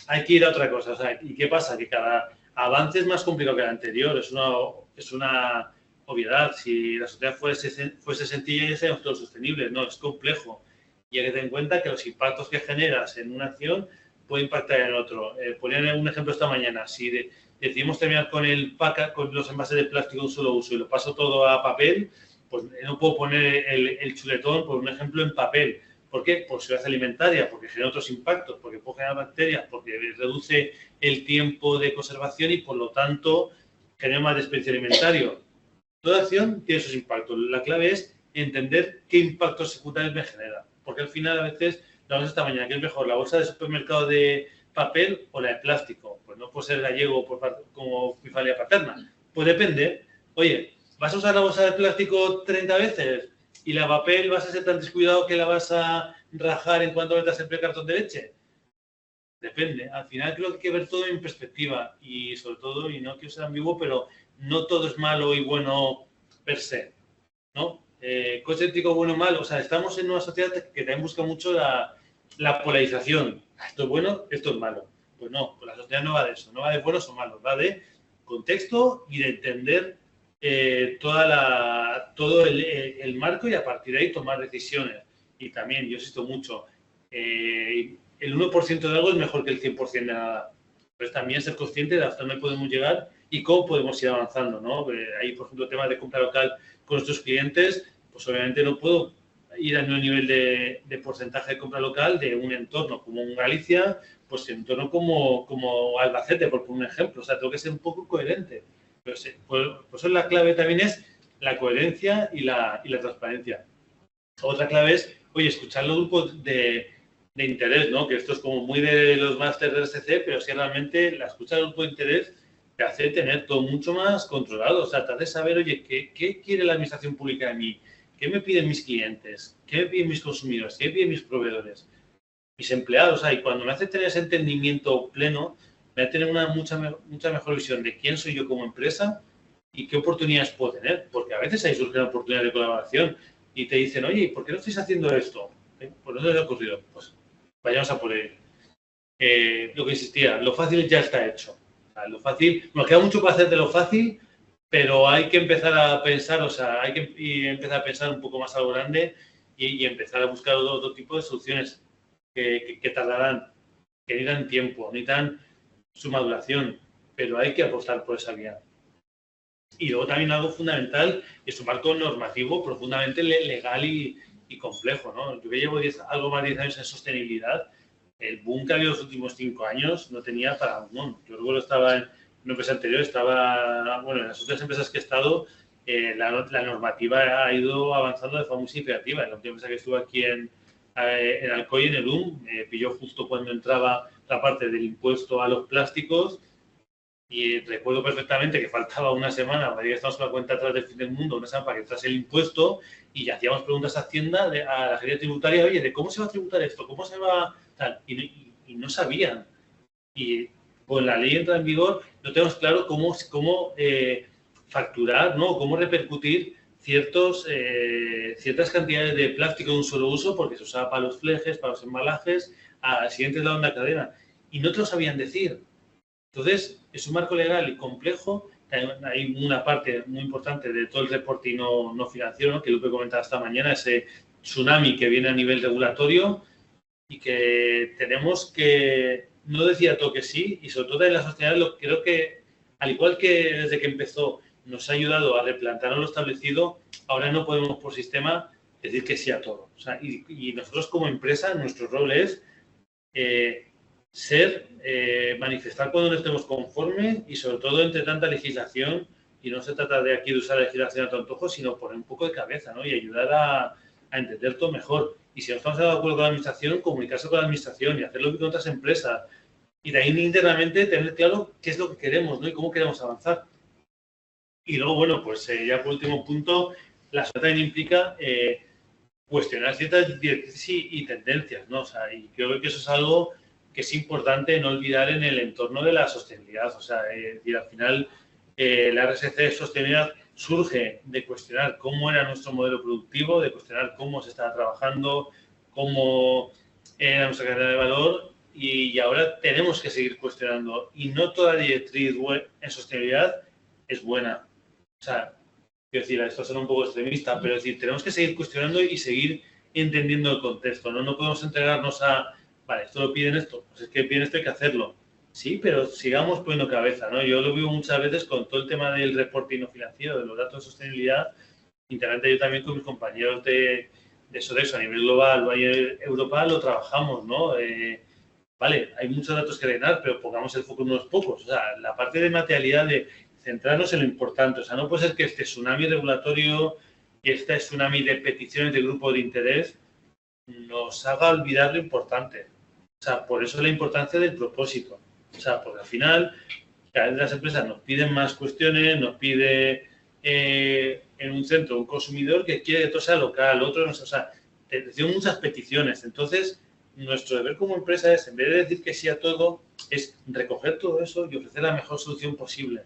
hay que ir a otra cosa. O sea, ¿y qué pasa? Que cada avance es más complicado que el anterior. Es una obviedad. Si la sociedad fuese sencilla y seríamos todos sostenibles. No, es complejo. Y hay que tener en cuenta que los impactos que generas en una acción pueden impactar en otro. Ponía un ejemplo esta mañana. Si decidimos terminar con los envases de plástico de un solo uso y lo paso todo a papel, pues no puedo poner el chuletón, por un ejemplo, en papel. ¿Por qué? Por seguridad alimentaria, porque genera otros impactos, porque puede generar bacterias, porque reduce el tiempo de conservación y, por lo tanto, genera más desperdicio alimentario. Toda acción tiene sus impactos. La clave es entender qué impactos secundarios me genera. Porque al final, a veces, la bolsa esta mañana, ¿qué es mejor? ¿La bolsa de supermercado de papel o la de plástico? Pues no puede ser gallego como mi familia paterna. Pues depende. Oye, ¿vas a usar la bolsa de plástico 30 veces? ¿Y la papel vas a ser tan descuidado que la vas a rajar en cuanto metas el cartón de leche? Depende. Al final creo que hay que ver todo en perspectiva y sobre todo, y no quiero ser ambiguo, pero no todo es malo y bueno per se, ¿no? Coche ético bueno o malo. O sea, estamos en una sociedad que también busca mucho la polarización. Esto es bueno, esto es malo. Pues no, pues la sociedad no va de eso, no va de buenos o malos, va de contexto y de entender todo el marco y a partir de ahí tomar decisiones. Y también, yo insisto mucho, el 1% de algo es mejor que el 100% de nada. Pero también ser consciente de hasta dónde podemos llegar y cómo podemos ir avanzando, ¿no? Ahí, por ejemplo, temas de compra local con nuestros clientes, pues obviamente no puedo ir a un nivel de porcentaje de compra local de un entorno como un Galicia, pues un entorno como Albacete, por poner un ejemplo. O sea, tengo que ser un poco coherente. Pero sí, pues la clave también es la coherencia y la transparencia. Otra clave es, oye, escuchar los grupos de interés, ¿no? Que esto es como muy de los másteres del SC, pero si realmente la escucha del grupo de interés te hace tener todo mucho más controlado. O sea, te hace saber, oye, ¿qué quiere la administración pública de mí? ¿Qué me piden mis clientes? ¿Qué me piden mis consumidores? ¿Qué me piden mis proveedores? Mis empleados. O sea, y cuando me hace tener ese entendimiento pleno, me hace tener una mucha mejor visión de quién soy yo como empresa y qué oportunidades puedo tener. Porque a veces ahí surgen oportunidades de colaboración y te dicen, oye, ¿por qué no estáis haciendo esto? Pues no se les ha ocurrido. Pues vayamos a por ello. Lo que insistía, lo fácil ya está hecho. O sea, lo fácil, nos queda mucho para hacer de lo fácil, pero hay que empezar a pensar, o sea, hay que empezar a pensar un poco más a lo grande y empezar a buscar otro tipo de soluciones que tardarán, que necesitan tiempo, necesitan su maduración, pero hay que apostar por esa vía. Y luego también algo fundamental es un marco normativo profundamente legal y complejo, ¿no? Yo que llevo algo más de 10 años en sostenibilidad, el boom que ha habido los últimos 5 años no tenía para un montón. Yo recuerdo estaba en una empresa anterior, en las otras empresas que he estado, la normativa ha ido avanzando de forma muy significativa. En la última empresa que estuve aquí en Alcoy, en el UM, pilló justo cuando entraba la parte del impuesto a los plásticos y recuerdo perfectamente que faltaba una semana, para que estamos con la cuenta atrás del fin del mundo, una semana para que entrase el impuesto y hacíamos preguntas a Hacienda, a la gerencia tributaria, oye, ¿de cómo se va a tributar esto? ¿Cómo se va...? Tal, y no sabían. Y pues la ley entra en vigor, no tenemos claro cómo facturar, ¿no? Cómo repercutir ciertas cantidades de plástico de un solo uso, porque se usaba para los flejes, para los embalajes, al siguiente eslabón de la cadena. Y no te lo sabían decir. Entonces, es un marco legal y complejo. Hay una parte muy importante de todo el reporting no financiero, ¿no? Que Lupe comentaba esta mañana, ese tsunami que viene a nivel regulatorio y que tenemos que no decir a todo que sí, y sobre todo en la sostenibilidad creo que, al igual que desde que empezó nos ha ayudado a replantearnos lo establecido, ahora no podemos por sistema decir que sí a todo. O sea, y nosotros como empresa, nuestro rol es manifestar cuando no estemos conformes y sobre todo entre tanta legislación, y no se trata de aquí de usar la legislación a tu antojo, sino poner un poco de cabeza, ¿no? Y ayudar a entender todo mejor. Y si no estamos de acuerdo con la administración, comunicarse con la administración y hacerlo con otras empresas. Y de ahí internamente tener claro qué es lo que queremos, ¿no? Y cómo queremos avanzar. Y luego, bueno, pues ya por último punto, la sociedad también implica cuestionar ciertas directrices y tendencias, ¿no? O sea, y creo que eso es algo que es importante no olvidar en el entorno de la sostenibilidad. O sea, y al final la RSC de sostenibilidad surge de cuestionar cómo era nuestro modelo productivo, de cuestionar cómo se estaba trabajando, cómo era nuestra cadena de valor, y ahora tenemos que seguir cuestionando. Y no toda directriz en sostenibilidad es buena. O sea, quiero decir, esto suena un poco extremista, pero es decir, tenemos que seguir cuestionando y seguir entendiendo el contexto, ¿no? No podemos entregarnos a, vale, esto lo piden esto, pues es que piden esto, hay que hacerlo. Sí, pero sigamos poniendo cabeza, ¿no? Yo lo veo muchas veces con todo el tema del reporting no financiero, de los datos de sostenibilidad. Internamente yo también con mis compañeros de eso a nivel global o a nivel Europa lo trabajamos, ¿no? Vale, hay muchos datos que rellenar, pero pongamos el foco en unos pocos. O sea, la parte de materialidad, de centrarnos en lo importante. O sea, no puede ser que este tsunami regulatorio y este tsunami de peticiones de grupo de interés nos haga olvidar lo importante. O sea, por eso la importancia del propósito. O sea, porque al final cada vez las empresas nos piden más cuestiones, nos pide en un centro un consumidor que quiere que todo sea local, otro no sé, o sea, tenemos muchas peticiones. Entonces, nuestro deber como empresa es, en vez de decir que sí a todo, es recoger todo eso y ofrecer la mejor solución posible.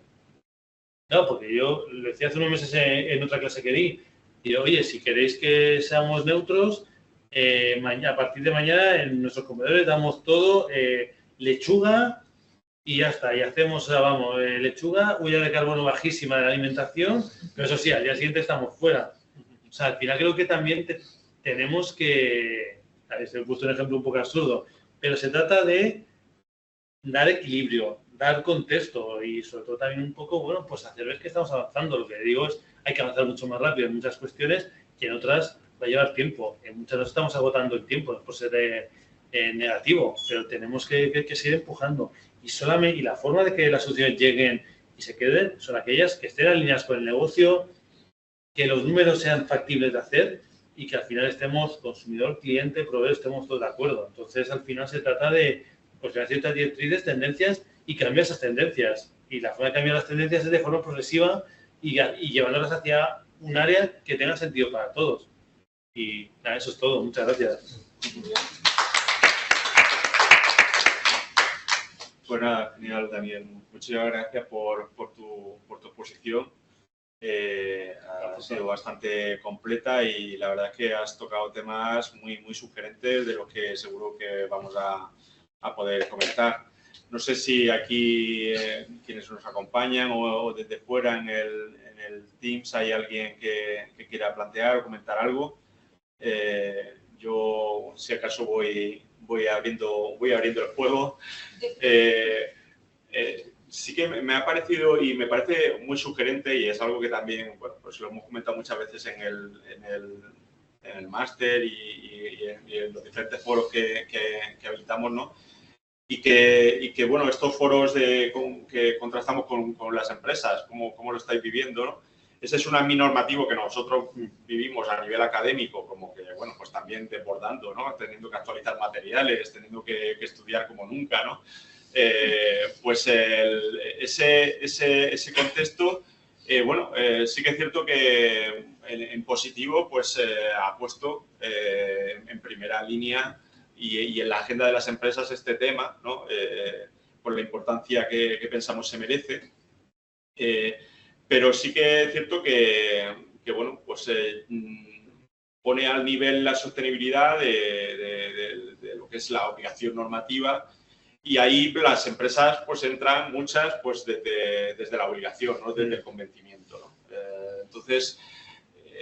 No, porque yo lo decía hace unos meses en otra clase que di, y oye, si queréis que seamos neutros, a partir de mañana en nuestros comedores damos todo, lechuga y ya está. Y hacemos, vamos, lechuga, huella de carbono bajísima de la alimentación, pero eso sí, al día siguiente estamos fuera. O sea, al final creo que también tenemos que, a ver, he puesto un ejemplo un poco absurdo, pero se trata de dar equilibrio, dar contexto y sobre todo también un poco, bueno, pues hacer ver que estamos avanzando. Lo que digo es, hay que avanzar mucho más rápido en muchas cuestiones y en otras va a llevar tiempo. En muchas veces estamos agotando el tiempo, no por ser negativo, pero tenemos que seguir empujando. Y la forma de que las soluciones lleguen y se queden son aquellas que estén alineadas con el negocio, que los números sean factibles de hacer y que al final estemos, consumidor, cliente, proveedor, estemos todos de acuerdo. Entonces, al final se trata de cuestionar ciertas directrices, tendencias y cambiar esas tendencias. Y la forma de cambiar las tendencias es de forma progresiva y llevándolas hacia un área que tenga sentido para todos. Y nada, eso es todo. Muchas gracias. Pues nada, genial, Daniel. Muchísimas gracias por tu exposición. Ha sido bastante completa y la verdad es que has tocado temas muy, muy sugerentes de los que seguro que vamos a poder comentar. No sé si aquí quienes nos acompañan o desde fuera en el Teams hay alguien que quiera plantear o comentar algo. Yo, si acaso, voy abriendo el juego. Sí que me ha parecido y me parece muy sugerente y es algo que también, bueno, pues lo hemos comentado muchas veces en el máster y en los diferentes foros que habilitamos, ¿no? Y que bueno, estos foros que contrastamos con las empresas, cómo lo estáis viviendo, ¿no? Ese es un ámbito normativo que nosotros vivimos a nivel académico, como que, bueno, pues también desbordando, ¿no? Teniendo que actualizar materiales, teniendo que estudiar como nunca, ¿no? Pues ese contexto, bueno, sí que es cierto que en positivo, pues ha puesto en primera línea y en la agenda de las empresas este tema, ¿no? con la importancia que pensamos se merece. Pero sí que es cierto que bueno, pues pone al nivel la sostenibilidad de lo que es la obligación normativa, y ahí las empresas pues entran muchas pues desde la obligación, ¿no? Desde el convencimiento, ¿no? Entonces,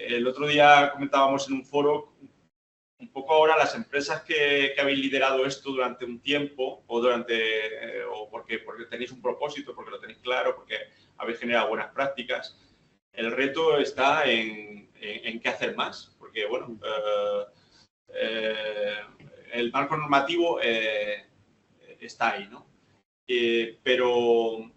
el otro día comentábamos en un foro un poco ahora las empresas que habéis liderado esto durante un tiempo o porque tenéis un propósito, porque lo tenéis claro, porque habéis generado buenas prácticas. El reto está en qué hacer más, porque bueno, el marco normativo está ahí, ¿no? Pero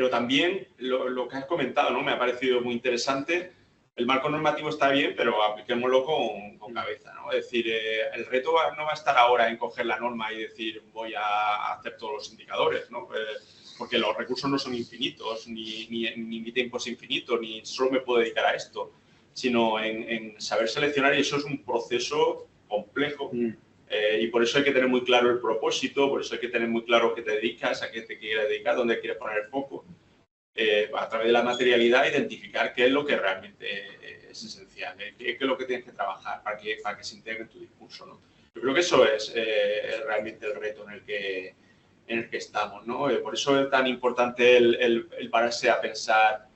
también lo que has comentado, ¿no? Me ha parecido muy interesante. El marco normativo está bien, pero apliquémoslo con cabeza, ¿no? Es decir, el reto no va a estar ahora en coger la norma y decir voy a hacer todos los indicadores, ¿no? Porque los recursos no son infinitos, ni mi tiempo es infinito, ni solo me puedo dedicar a esto, sino en saber seleccionar, y eso es un proceso complejo. Y por eso hay que tener muy claro el propósito, por eso hay que tener muy claro qué te dedicas, a qué te quieres dedicar, dónde quieres poner el foco. A través de la materialidad, identificar qué es lo que realmente es esencial, qué es lo que tienes que trabajar para que se integre en tu discurso, ¿no? Yo creo que eso es realmente el reto en el que estamos, ¿no? Por eso es tan importante el pararse a pensar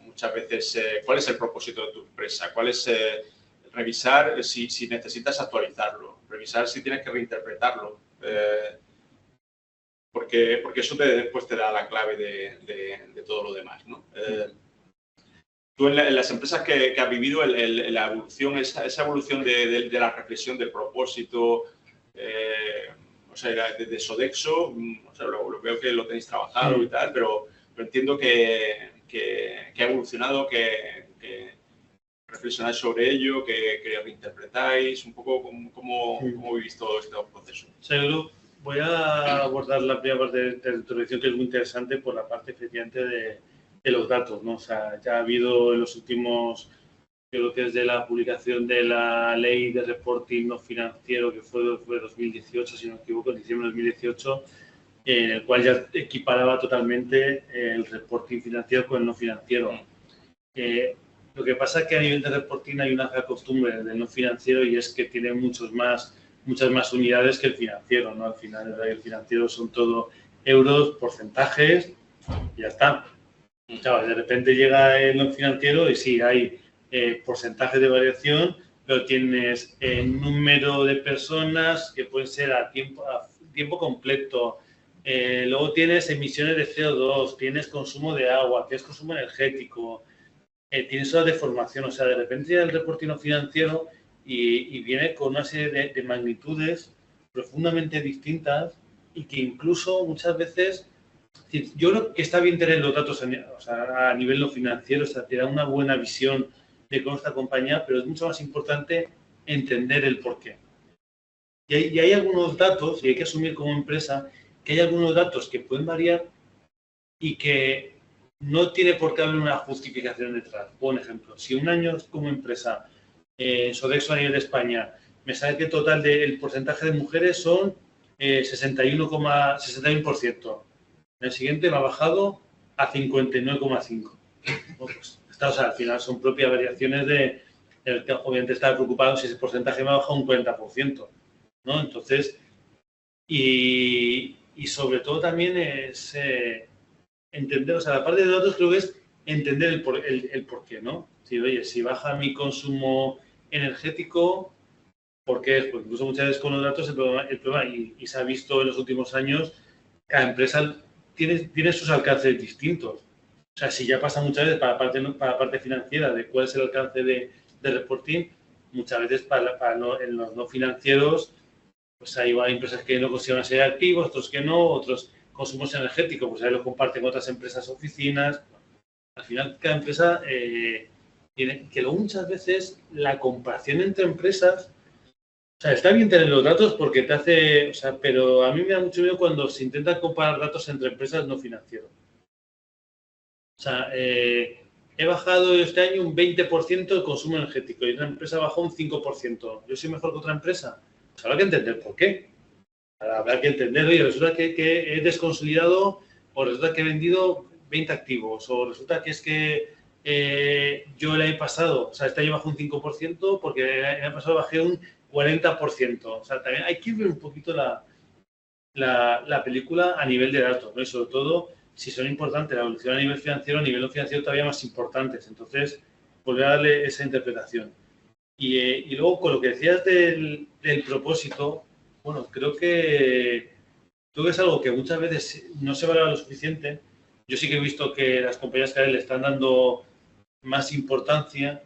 muchas veces cuál es el propósito de tu empresa, cuál es revisar si necesitas actualizarlo, revisar si tienes que reinterpretarlo. Porque eso después te da la clave de todo lo demás, ¿no? Tú en las empresas que has vivido, la evolución, esa evolución de la reflexión del propósito, o sea, desde Sodexo, o sea, lo veo que lo tenéis trabajado y tal, pero entiendo que ha evolucionado, que reflexionáis sobre ello, que reinterpretáis, un poco cómo vivís todo este proceso. Seguro. Voy a abordar la primera parte de la introducción, que es muy interesante por la parte efectivamente de los datos, ¿no? O sea, ya ha habido en los últimos, creo que desde la publicación de la ley de reporting no financiero, que fue 2018, si no me equivoco, en diciembre de 2018, en el cual ya equiparaba totalmente el reporting financiero con el no financiero. Lo que pasa es que a nivel de reporting hay una costumbre del no financiero, y es que tiene muchas más unidades que el financiero, ¿no? Al final el financiero son todo euros, porcentajes y ya está. Claro, de repente llega el no financiero y sí, hay porcentajes de variación, pero tienes número de personas que pueden ser a tiempo completo. Luego tienes emisiones de CO2, tienes consumo de agua, tienes consumo energético, tienes horas de formación. O sea, de repente llega el reporting no financiero y viene con una serie de magnitudes profundamente distintas, y que incluso muchas veces, yo creo que está bien tener los datos a nivel no financiero, o sea, te da una buena visión de cómo está la compañía, pero es mucho más importante entender el porqué. Y hay algunos datos, y hay que asumir como empresa, que hay algunos datos que pueden variar y que no tiene por qué haber una justificación detrás. Por ejemplo, si un año como empresa, Sodexo a nivel de España, me sale que el total del porcentaje de mujeres son 61%. En el siguiente me ha bajado a 59,5%. Pues, o sea, al final son propias variaciones de que obviamente estar preocupado si ese porcentaje me ha bajado un 40%, ¿no? Entonces, y sobre todo también es entender, o sea, la parte de datos creo que es entender el porqué, ¿no? Si, oye, si baja mi consumo energético, ¿por qué? Pues incluso muchas veces con los datos el problema y se ha visto en los últimos años, cada empresa tiene sus alcances distintos. O sea, si ya pasa muchas veces para la parte financiera de cuál es el alcance de reporting, muchas veces en los no financieros, pues hay empresas que no consideran ser activos, otros que no, otros consumos energéticos, pues ahí lo comparten con otras empresas, oficinas. Al final, cada empresa tiene que luego muchas veces la comparación entre empresas, o sea, está bien tener los datos porque te hace, o sea, pero a mí me da mucho miedo cuando se intentan comparar datos entre empresas no financieras. O sea, he bajado este año un 20% el consumo energético y una empresa bajó un 5%. ¿Yo soy mejor que otra empresa? Pues habrá que entender por qué. Habrá que entenderlo y resulta que he desconsolidado o resulta que he vendido 20 activos o resulta que es que yo el año pasado, o sea, este año bajé un 5% porque el año pasado bajé un 40%. O sea, también hay que ver un poquito la película a nivel de datos, ¿no? Y sobre todo, si son importantes la evolución a nivel no financiero todavía más importantes. Entonces, volver a darle esa interpretación. Y luego, con lo que decías del propósito, bueno, creo que es algo que muchas veces no se valora lo suficiente. Yo sí que he visto que las compañías cada vez le están dando más importancia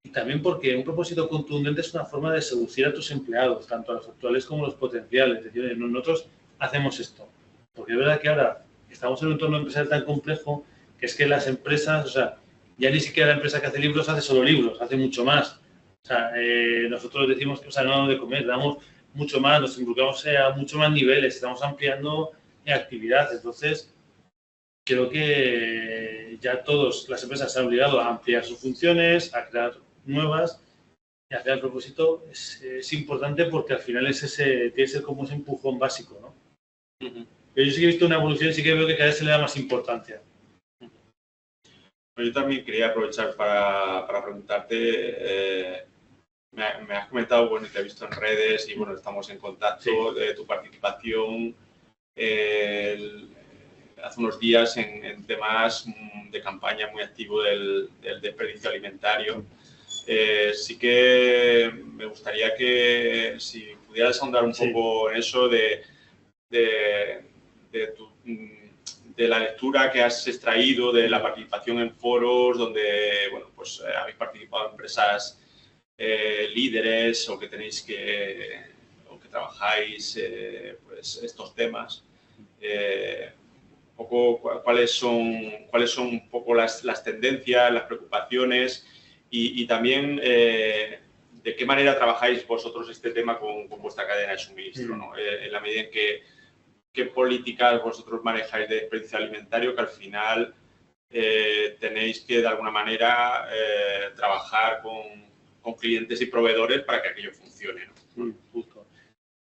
y también porque un propósito contundente es una forma de seducir a tus empleados, tanto a los actuales como a los potenciales. Es decir, nosotros hacemos esto. Porque es verdad que ahora estamos en un entorno empresarial tan complejo que es que las empresas, o sea, ya ni siquiera la empresa que hace libros hace solo libros, hace mucho más. O sea, nosotros decimos que, o sea, no de comer, damos mucho más, nos involucramos a mucho más niveles, estamos ampliando actividad. Entonces, creo que ya todas las empresas se han obligado a ampliar sus funciones, a crear nuevas y hacer el propósito es importante porque al final es tiene que ser como ese empujón básico, ¿no? Pero yo sí que he visto una evolución y sí que veo que cada vez se le da más importancia. Yo también quería aprovechar para preguntarte, me has comentado, bueno, te he visto en redes y bueno, estamos en contacto de tu participación hace unos días en temas de campaña muy activo del desperdicio alimentario. Sí que me gustaría que si pudieras ahondar un poco en eso de la lectura que has extraído de la participación en foros donde, bueno, pues habéis participado en empresas líderes o que tenéis o que trabajáis pues estos temas. Un poco cuáles son un poco las tendencias, las preocupaciones y también de qué manera trabajáis vosotros este tema con vuestra cadena de suministro, ¿no? En la medida en que qué políticas vosotros manejáis de desperdicio alimentario que al final tenéis que de alguna manera trabajar con clientes y proveedores para que aquello funcione, ¿no? Justo.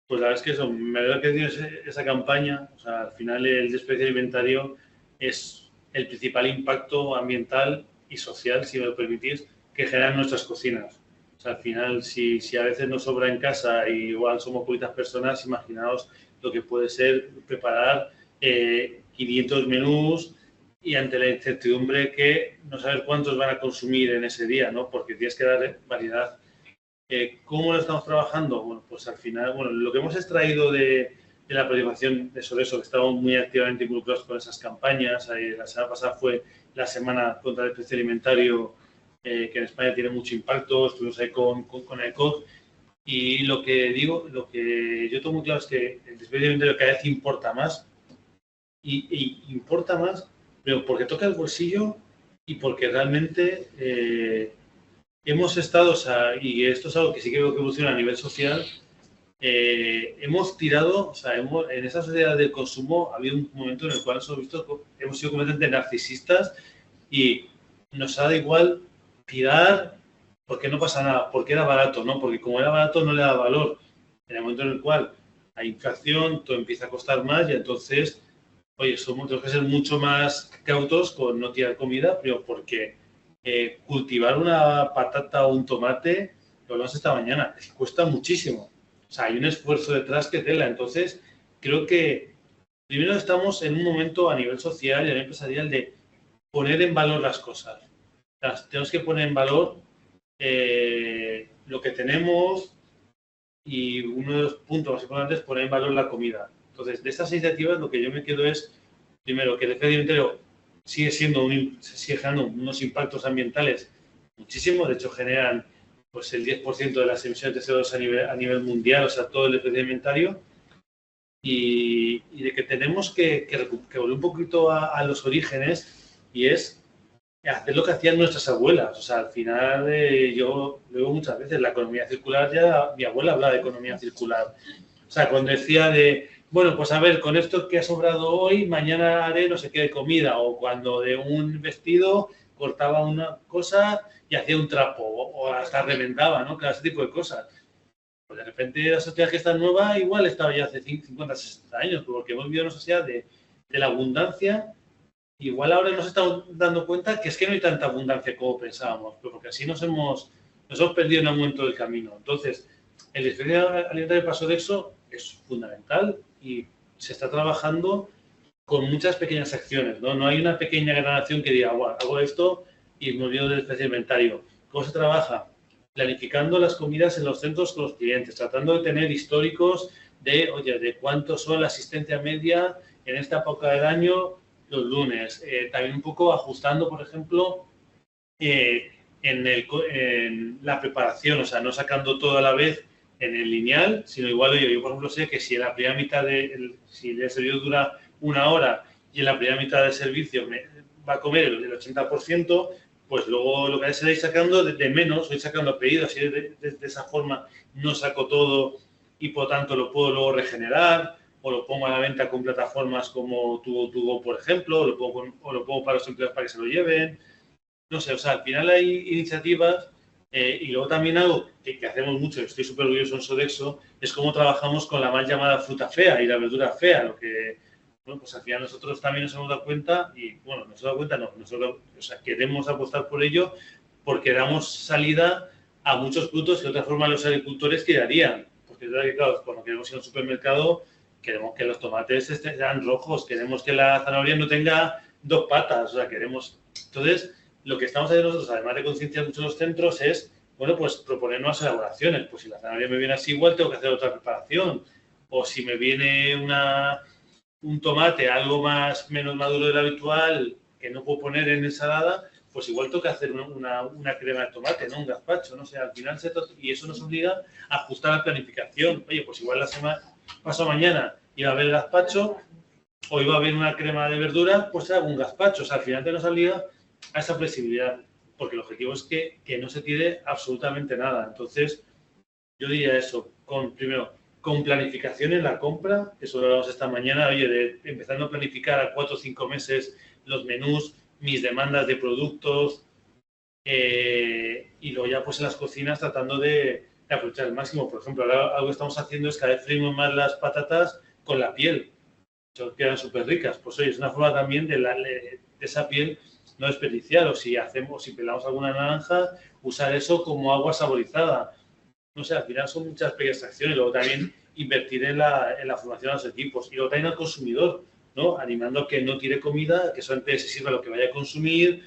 Pues la verdad es que eso, me alegra que tienes esa campaña. O sea, al final el desperdicio alimentario es el principal impacto ambiental y social, si me lo permitís, que generan nuestras cocinas. O sea, al final, si a veces nos sobra en casa y igual somos poquitas personas, imaginaos lo que puede ser preparar 500 menús y ante la incertidumbre que no saber cuántos van a consumir en ese día, ¿no? Porque tienes que darle variedad. ¿Cómo lo estamos trabajando? Bueno, pues al final, bueno, lo que hemos extraído de la participación sobre eso, que estamos muy activamente involucrados con esas campañas. La semana pasada fue la Semana contra el Desperdicio Alimentario, que en España tiene mucho impacto. Estuvimos ahí con ECOG. Y lo que yo tengo muy claro es que el desperdicio alimentario cada vez importa más. Y importa más, pero porque toca el bolsillo y porque realmente hemos estado, o sea, y esto es algo que sí que veo que evoluciona a nivel social, hemos tirado, o sea, en esa sociedad del consumo ha habido un momento en el cual hemos sido completamente narcisistas y nos ha dado igual tirar porque no pasa nada, porque era barato, ¿no? Porque como era barato no le da valor. En el momento en el cual hay inflación, todo empieza a costar más y entonces, oye, tenemos que ser mucho más cautos con no tirar comida, pero porque cultivar una patata o un tomate, lo hablamos esta mañana, cuesta muchísimo. O sea, hay un esfuerzo detrás que tela. Entonces, creo que primero estamos en un momento a nivel social y a nivel empresarial de poner en valor las cosas. O sea, tenemos que poner en valor lo que tenemos y uno de los puntos más importantes es poner en valor la comida. Entonces, de estas iniciativas lo que yo me quedo es, primero, que el desperdicio alimentario sigue generando unos impactos ambientales muchísimos. De hecho, generan pues el 10% de las emisiones de CO2 a nivel mundial, o sea, todo el desperdicio alimentario. Y de que tenemos que volver un poquito a los orígenes y es hacer lo que hacían nuestras abuelas. O sea, al final yo lo veo muchas veces, la economía circular, ya mi abuela hablaba de economía circular. O sea, cuando decía bueno, pues a ver, con esto que ha sobrado hoy, mañana haré no sé qué de comida. O cuando de un vestido cortaba una cosa y hacía un trapo o hasta remendaba, ¿no? Claro, ese tipo de cosas. Pues de repente la sociedad que está nueva igual estaba ya hace 50, 60 años, porque hemos vivido una sociedad de la abundancia. Igual ahora nos estamos dando cuenta que es que no hay tanta abundancia como pensábamos, porque así nos hemos perdido en un momento del camino. Entonces, el desperdicio alimentario para Sodexo es fundamental y se está trabajando con muchas pequeñas acciones, ¿no? No hay una pequeña gran acción que diga, bueno, hago esto y me olvido del desperdicio alimentario. ¿Cómo se trabaja? Planificando las comidas en los centros con los clientes, tratando de tener históricos de, oye, de cuánto son la asistencia media en esta época del año los lunes. También un poco ajustando, por ejemplo, en la preparación, o sea, no sacando todo a la vez en el lineal, sino igual yo por ejemplo, sé que si en la primera mitad si el servicio dura 1 hora y en la primera mitad del servicio va a comer el 80%, pues luego lo que se ir sacando de menos, voy sacando a pedido, así de esa forma no saco todo y por tanto lo puedo luego regenerar, o lo pongo a la venta con plataformas como Tugo, por ejemplo, o lo pongo para los empleados para que se lo lleven. No sé, o sea, al final hay iniciativas y luego también algo que hacemos mucho, estoy súper orgulloso en Sodexo, es cómo trabajamos con la mal llamada fruta fea y la verdura fea, lo que, bueno, pues al final nosotros también nos hemos dado cuenta y, bueno, nos hemos dado cuenta, no, nosotros, o sea, queremos apostar por ello porque damos salida a muchos productos que de otra forma los agricultores quedarían. Porque es verdad que, claro, cuando queremos ir al supermercado, queremos que los tomates sean rojos, queremos que la zanahoria no tenga 2 patas, o sea, queremos... Entonces, lo que estamos haciendo nosotros, además de concienciar mucho los centros, es, bueno, pues proponer nuevas elaboraciones. Pues si la zanahoria me viene así, igual tengo que hacer otra preparación. O si me viene un tomate algo menos maduro de lo habitual, que no puedo poner en ensalada, pues igual tengo que hacer una crema de tomate, ¿no? Un gazpacho, ¿no? O sea, al final y eso nos obliga a ajustar la planificación. Oye, pues igual la semana pasado mañana iba a haber gazpacho o iba a haber una crema de verdura, pues hago un gazpacho. O sea, al final te nos obliga a esa flexibilidad, porque el objetivo es que no se tire absolutamente nada. Entonces, yo diría eso, primero, con planificación en la compra, eso lo hablamos esta mañana, oye, empezando a planificar a 4 o 5 meses los menús, mis demandas de productos, y luego ya pues en las cocinas tratando de aprovechar al máximo. Por ejemplo, ahora algo que estamos haciendo es cada vez freímos más las patatas con la piel, que quedan súper ricas. Pues oye, es una forma también de esa piel no desperdiciar, o si pelamos alguna naranja, usar eso como agua saborizada. No sé, al final son muchas pequeñas acciones. Luego también invertir en la formación de los equipos. Y luego también al consumidor, ¿no? Animando a que no tire comida, que solamente se sirva lo que vaya a consumir,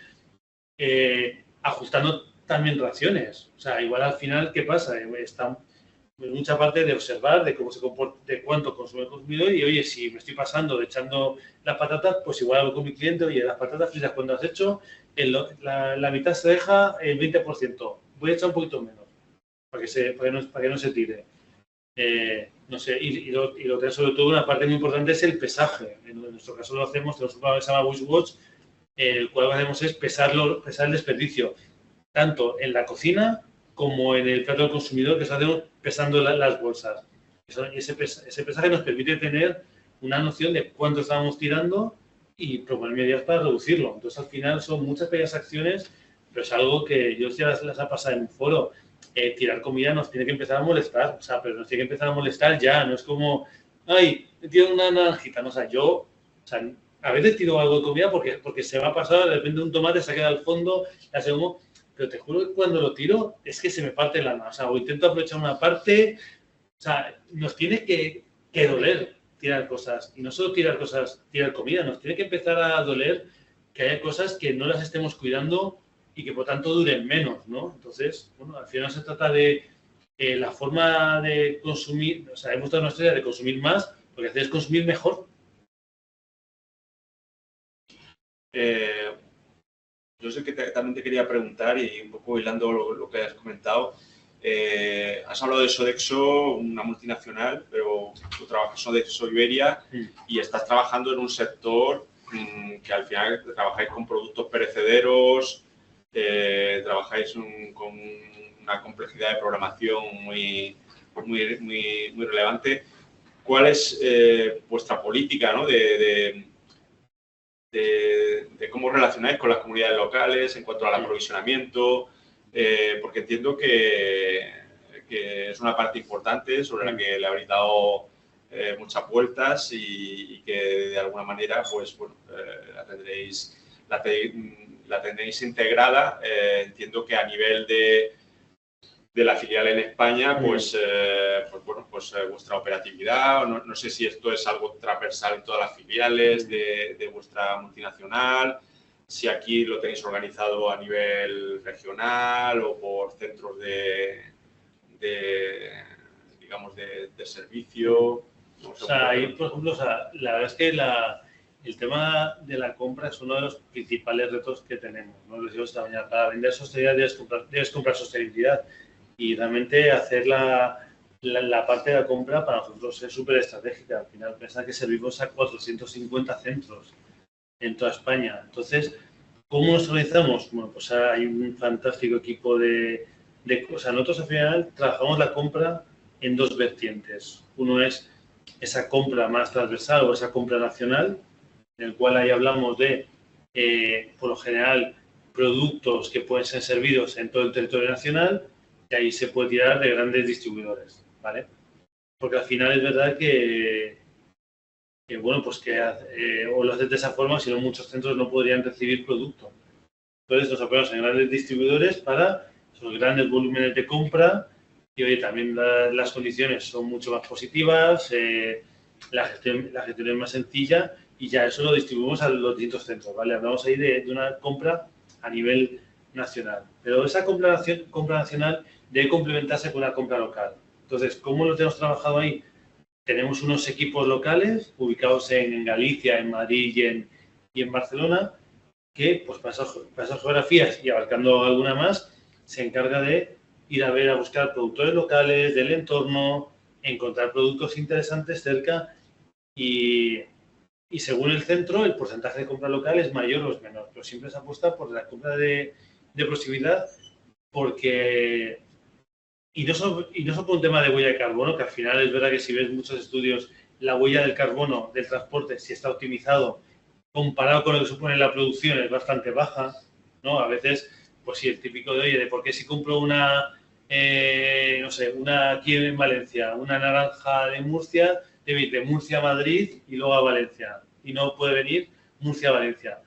ajustando también raciones. O sea, igual al final, ¿qué pasa? Está mucha parte de observar de cómo se comporta, de cuánto consume el consumidor y, oye, si me estoy pasando de echando las patatas, pues igual hablo con mi cliente, oye, las patatas fritas cuando has hecho, la mitad se deja el 20%. Voy a echar un poquito menos para que no se tire. No sé, y lo que sobre todo una parte muy importante es el pesaje. En nuestro caso lo hacemos, tenemos un programa que se llama WishWatch, el cual lo que hacemos es pesar el desperdicio, tanto en la cocina como en el plato del consumidor, que hacemos pesando las bolsas. Ese pesaje nos permite tener una noción de cuánto estamos tirando y proponer medidas para reducirlo. Entonces, al final, son muchas pequeñas acciones, pero es algo que yo ya las ha pasado en un foro. Tirar comida nos tiene que empezar a molestar, o sea, pero nos tiene que empezar a molestar ya, no es como, ay, me tiro una naranjita, no, o sea, a veces tiro algo de comida porque se me ha pasado, de repente un tomate se ha quedado al fondo, la segundo, pero te juro que cuando lo tiro es que se me parte el alma, o sea, o intento aprovechar una parte, o sea, nos tiene que doler tirar cosas, y no solo tirar comida, nos tiene que empezar a doler que haya cosas que no las estemos cuidando y que por tanto duren menos, ¿no? Entonces, bueno, al final se trata de la forma de consumir, o sea, hemos dado una estrategia de consumir más, lo que hacer es consumir mejor. Yo sé que también te quería preguntar, y un poco hilando lo que has comentado, has hablado de Sodexo, una multinacional, pero tú trabajas en Sodexo Iberia y estás trabajando en un sector que al final trabajáis con productos perecederos, trabajáis con una complejidad de programación muy relevante. ¿Cuál es vuestra política, ¿no? de cómo relacionáis con las comunidades locales en cuanto al aprovisionamiento? Porque entiendo que que es una parte importante sobre la que le habréis dado muchas vueltas y que de alguna manera pues bueno, la tendréis integrada. Entiendo que a nivel de la filial en España, pues bueno, pues vuestra operatividad, no sé si esto es algo transversal en todas las filiales de vuestra multinacional, si aquí lo tenéis organizado a nivel regional o por centros digamos, de servicio. O sea, ahí, por ejemplo, o sea, la verdad es que el tema de la compra es uno de los principales retos que tenemos, ¿no? Lo digo esta mañana, para vender sostenibilidad debes comprar sostenibilidad y realmente hacer la parte de la compra para nosotros es súper estratégica. Al final, pensar que servimos a 450 centros en toda España. Entonces, ¿cómo nos organizamos? Bueno, pues hay un fantástico equipo o sea, nosotros al final trabajamos la compra en dos vertientes. Uno es esa compra más transversal o esa compra nacional, en el cual ahí hablamos de, por lo general, productos que pueden ser servidos en todo el territorio nacional, y ahí se puede tirar de grandes distribuidores, ¿vale? Porque al final es verdad que bueno, pues o lo haces de esa forma, si no muchos centros no podrían recibir producto. Entonces nos apoyamos en grandes distribuidores para esos grandes volúmenes de compra y oye, también las condiciones son mucho más positivas, la gestión es más sencilla y ya eso lo distribuimos a los distintos centros, ¿vale? Hablamos ahí de una compra a nivel nacional, pero esa compra nacional debe complementarse con una compra local. Entonces, ¿cómo lo tenemos trabajado ahí? Tenemos unos equipos locales ubicados en Galicia, en Madrid y en Barcelona, que pues para esas geografías y abarcando alguna más, se encarga de ir a buscar productores locales del entorno, encontrar productos interesantes cerca y según el centro el porcentaje de compra local es mayor o es menor, pero siempre se apuesta por la compra de proximidad porque... Y no solo por un tema de huella de carbono, que al final es verdad que si ves muchos estudios, la huella del carbono del transporte, si está optimizado, comparado con lo que supone la producción, es bastante baja, ¿no? A veces, pues sí, el típico de, oye, de por qué si compro una, no sé, una aquí en Valencia, una naranja de Murcia, debe ir de Murcia a Madrid y luego a Valencia, y no puede venir Murcia a Valencia.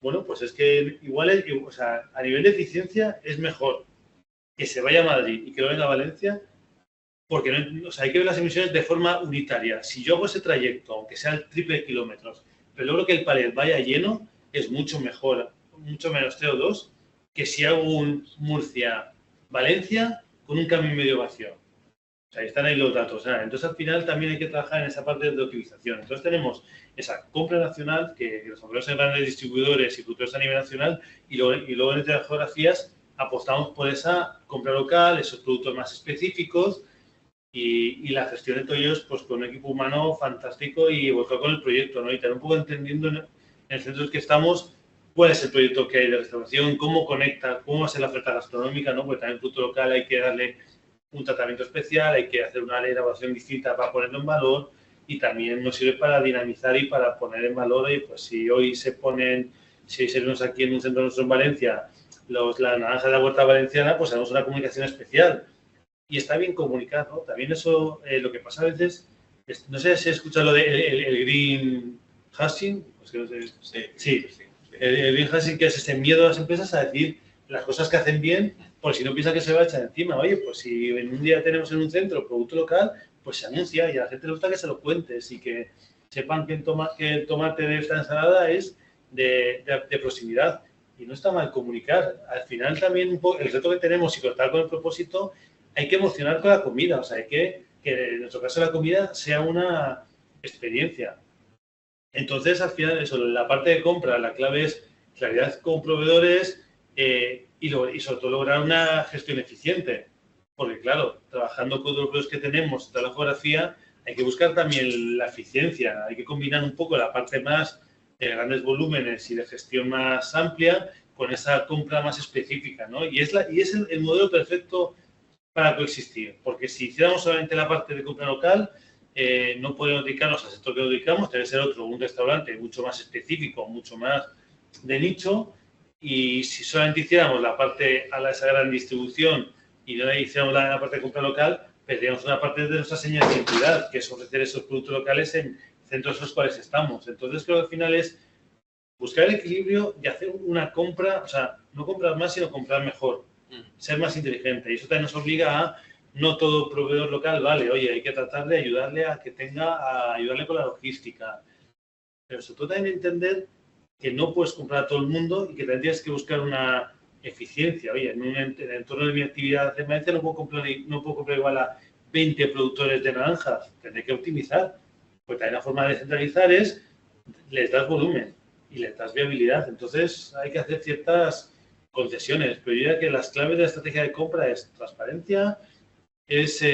Bueno, pues es que igual, o sea, a nivel de eficiencia es mejor que se vaya a Madrid y que lo venga a Valencia, porque no, o sea, hay que ver las emisiones de forma unitaria. Si yo hago ese trayecto, aunque sea el triple de kilómetros, pero logro que el palet vaya lleno, es mucho mejor, mucho menos CO2 que si hago un Murcia-Valencia con un cambio y medio vacío. O sea, ahí están ahí los datos. Entonces, al final también hay que trabajar en esa parte de optimización. Entonces, tenemos esa compra nacional, que los apoyamos en grandes distribuidores y productores a nivel nacional, y luego en otras geografías apostamos por esa compra local, esos productos más específicos y la gestión de todos ellos pues con un equipo humano fantástico y volcado con el proyecto, ¿no? Y también un poco entendiendo en el centro en el que estamos cuál es el proyecto que hay de restauración, cómo conecta, cómo va a ser la oferta gastronómica, ¿no? Porque también el producto local hay que darle un tratamiento especial, hay que hacer una elaboración distinta para ponerlo en valor y también nos sirve para dinamizar y para poner en valor, y pues si hoy si servimos aquí en un centro nuestro en Valencia, la naranja de la huerta valenciana, pues hacemos una comunicación especial. Y está bien comunicar, ¿no? También eso, lo que pasa a veces, no sé si has escuchado lo de el green hashing, pues que no sé, sí. El green hashing, que es ese miedo a las empresas a decir las cosas que hacen bien, por si no piensan que se va a echar encima. Oye, pues si en un día tenemos en un centro producto local, pues se anuncia y a la gente le gusta que se lo cuentes y que sepan que el tomate de esta ensalada es de proximidad. Y no está mal comunicar. Al final también el reto que tenemos y contar con el propósito, hay que emocionar con la comida. O sea, hay que en nuestro caso la comida sea una experiencia. Entonces, al final, eso, la parte de compra, la clave es claridad con proveedores y sobre todo lograr una gestión eficiente. Porque, claro, trabajando con los proveedores que tenemos, toda la geografía, hay que buscar también la eficiencia. Hay que combinar un poco la parte más de grandes volúmenes y de gestión más amplia con esa compra más específica, ¿no? Y es el modelo perfecto para coexistir, porque si hiciéramos solamente la parte de compra local, no podemos dedicarnos al sector que nos dedicamos, debe ser un restaurante mucho más específico, mucho más de nicho, y si solamente hiciéramos la parte a esa gran distribución y no hiciéramos la parte de compra local, perderíamos una parte de nuestra señal de identidad, que es ofrecer esos productos locales en centros en los cuales estamos. Entonces, creo que al final es buscar el equilibrio y hacer una compra, o sea, no comprar más, sino comprar mejor, ser más inteligente. Y eso también nos obliga a no todo proveedor local, vale, oye, hay que tratar de ayudarle a que ayudarle con la logística. Pero sobre todo también entender que no puedes comprar a todo el mundo y que tendrías que buscar una eficiencia. Oye, en el entorno de mi actividad de Valencia no puedo comprar igual a 20 productores de naranjas. Tendré que optimizar. Pues también la forma de descentralizar es, les das volumen y les das viabilidad. Entonces hay que hacer ciertas concesiones. Pero yo diría que las claves de la estrategia de compra es transparencia, es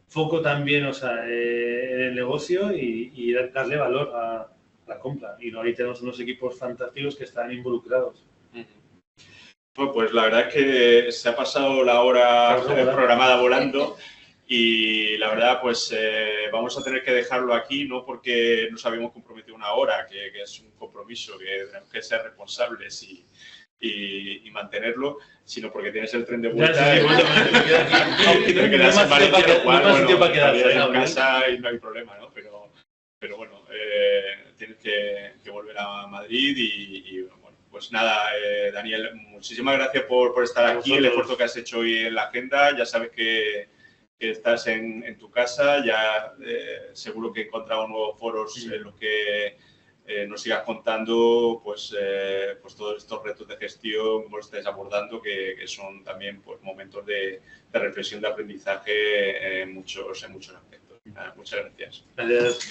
foco también, o sea, en el negocio y darle valor a la compra. Y ahí tenemos unos equipos fantásticos que están involucrados. Pues la verdad es que se ha pasado la hora programada volando y la verdad pues vamos a tener que dejarlo aquí, no porque nos habíamos comprometido una hora, que es un compromiso, que tenemos que ser responsables y mantenerlo, sino porque tienes el tren de vuelta y te quedas en Valencia, lo cual, bueno, en casa y no hay problema, ¿no? Pero bueno, tienes que volver a Madrid y bueno, pues nada, Daniel, muchísimas gracias por estar aquí, el esfuerzo que has hecho hoy en la agenda. Ya sabes que estás en tu casa, ya seguro que he encontrado nuevos foros en los que nos sigas contando pues todos estos retos de gestión, como lo estáis abordando, que son también pues, momentos de reflexión, de aprendizaje en muchos aspectos. Muchas gracias. Gracias.